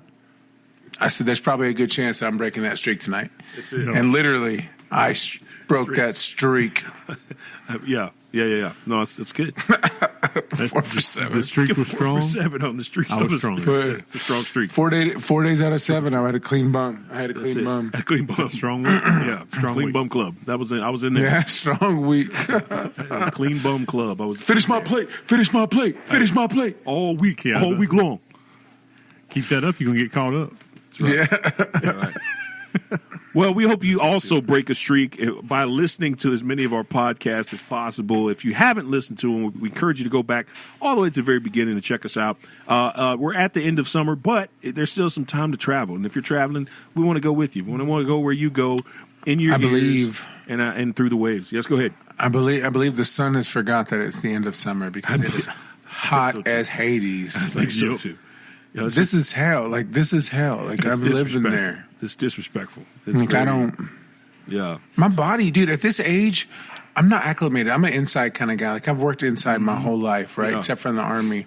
I said, there's probably a good chance that I'm breaking that streak tonight. That's it. And literally, I broke that streak. Yeah. No, it's good. 4 for 7. The streak was strong. 4 for 7 on the streak. I was strong. It's a strong streak. 4 days out of 7, I had a clean bum. A clean bum. Strong week. Yeah, strong clean week. bum club. I was in there. Yeah, strong week. Clean bum club. I was Finish my plate. all week. Yeah, all week long. Keep that up, you're gonna get caught up. Yeah. Well, we hope you also break a streak by listening to as many of our podcasts as possible. If you haven't listened to them, we encourage you to go back all the way to the very beginning and check us out. We're at the end of summer, but there's still some time to travel. And if you're traveling, we want to go with you. We want to go where you go in your ears and through the waves. Yes, go ahead. I believe the sun has forgot that it's the end of summer because it is hot as Hades. I think so too. Yeah, this is hell. Like, this is hell. Like, I've lived in there. It's disrespectful. It's like, I don't. Yeah. My body, dude, at this age, I'm not acclimated. I'm an inside kind of guy. Like, I've worked inside my whole life, right? Yeah. Except for in the Army.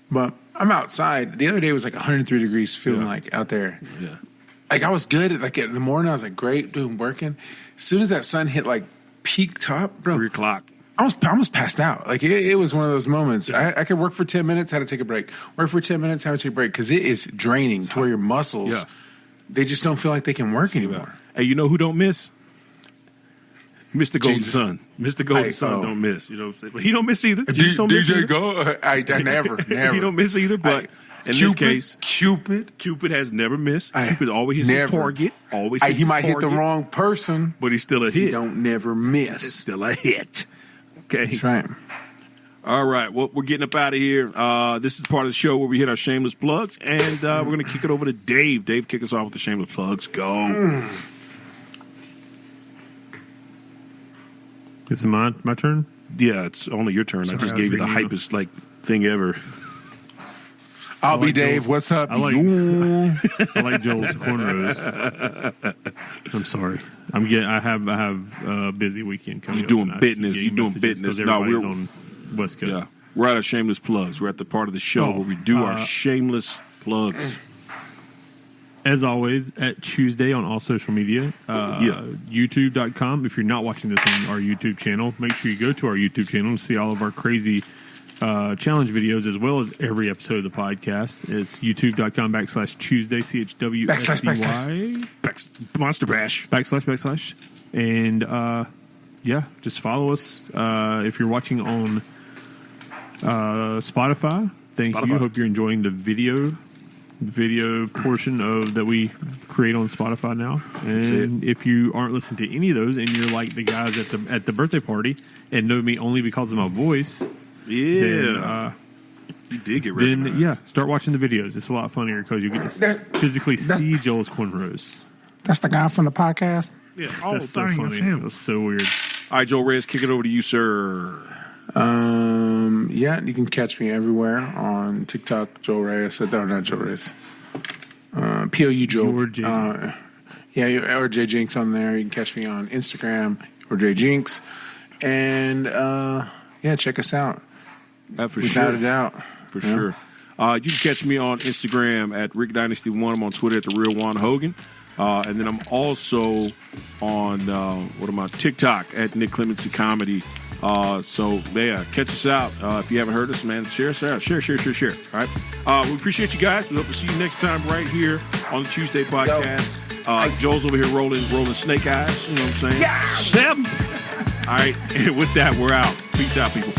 But I'm outside. The other day was like 103 degrees, feeling like out there. Yeah. Like, I was good. Like, in the morning, I was like, great, dude, working. As soon as that sun hit, like, peak top, bro. 3 o'clock. I almost passed out. Like, it was one of those moments. I could work for 10 minutes, had to take a break. Work for 10 minutes, had to take a break. Because it is draining to where your muscles, they just don't feel like they can work anymore. Hey, you know who don't miss? Mr. Golden Sun. Mr. Golden Sun don't miss. You know what I'm saying? But he don't miss either. DJ Go? I never. He don't miss either, but in this case, Cupid has never missed. Cupid always hits his target. Always hits he might his target, hit the wrong person, but he's still a hit. He don't never miss. It's still a hit. Okay. That's right. All right. Well, we're getting up out of here. This is part of the show where we hit our shameless plugs, and we're going to kick it over to Dave. Dave, kick us off with the shameless plugs. Go. Is it my turn? Yeah, it's only your turn. Sorry, I just gave you the hypest thing ever. I'll be Dave. What's up? I like Joel's cornrows. I'm sorry. I have a busy weekend coming. You're doing business. No, we're on West Coast. Yeah, we're at our shameless plugs. We're at the part of the show where we do our shameless plugs. As always, at Tuesday on all social media, YouTube.com. If you're not watching this on our YouTube channel, make sure you go to our YouTube channel and see all of our crazy challenge videos, as well as every episode of the podcast. It's youtube.com/Tuesday, CHWSDY. Monster Bash. // And, just follow us. If you're watching on Spotify. Thank you. Hope you're enjoying the video portion of that we create on Spotify now. And if you aren't listening to any of those, and you're like the guys at the birthday party and know me only because of my voice, then, you did get recognized. Then start watching the videos. It's a lot funnier because you get to physically see Joel's cornrows. That's the guy from the podcast. Yeah, that's so funny. That's so weird. All right, Joel Reyes, kick it over to you, sir. Yeah, you can catch me everywhere on TikTok, Joel Reyes. No, not Joel Reyes. POU Joel. Or J. Or J Jinx on there. You can catch me on Instagram or J Jinx. And check us out. For Without a doubt. For sure. You can catch me on Instagram at Rick Dynasty 1. I'm on Twitter at The Real Juan Hogan. And then I'm also on TikTok at Nick Clemency Comedy. Catch us out. If you haven't heard us, man, share us out. Share. All right. We appreciate you guys. We hope to see you next time right here on the Tuesday podcast. Joel's over here rolling snake eyes. You know what I'm saying? Yeah. 7. All right. And with that, we're out. Peace out, people.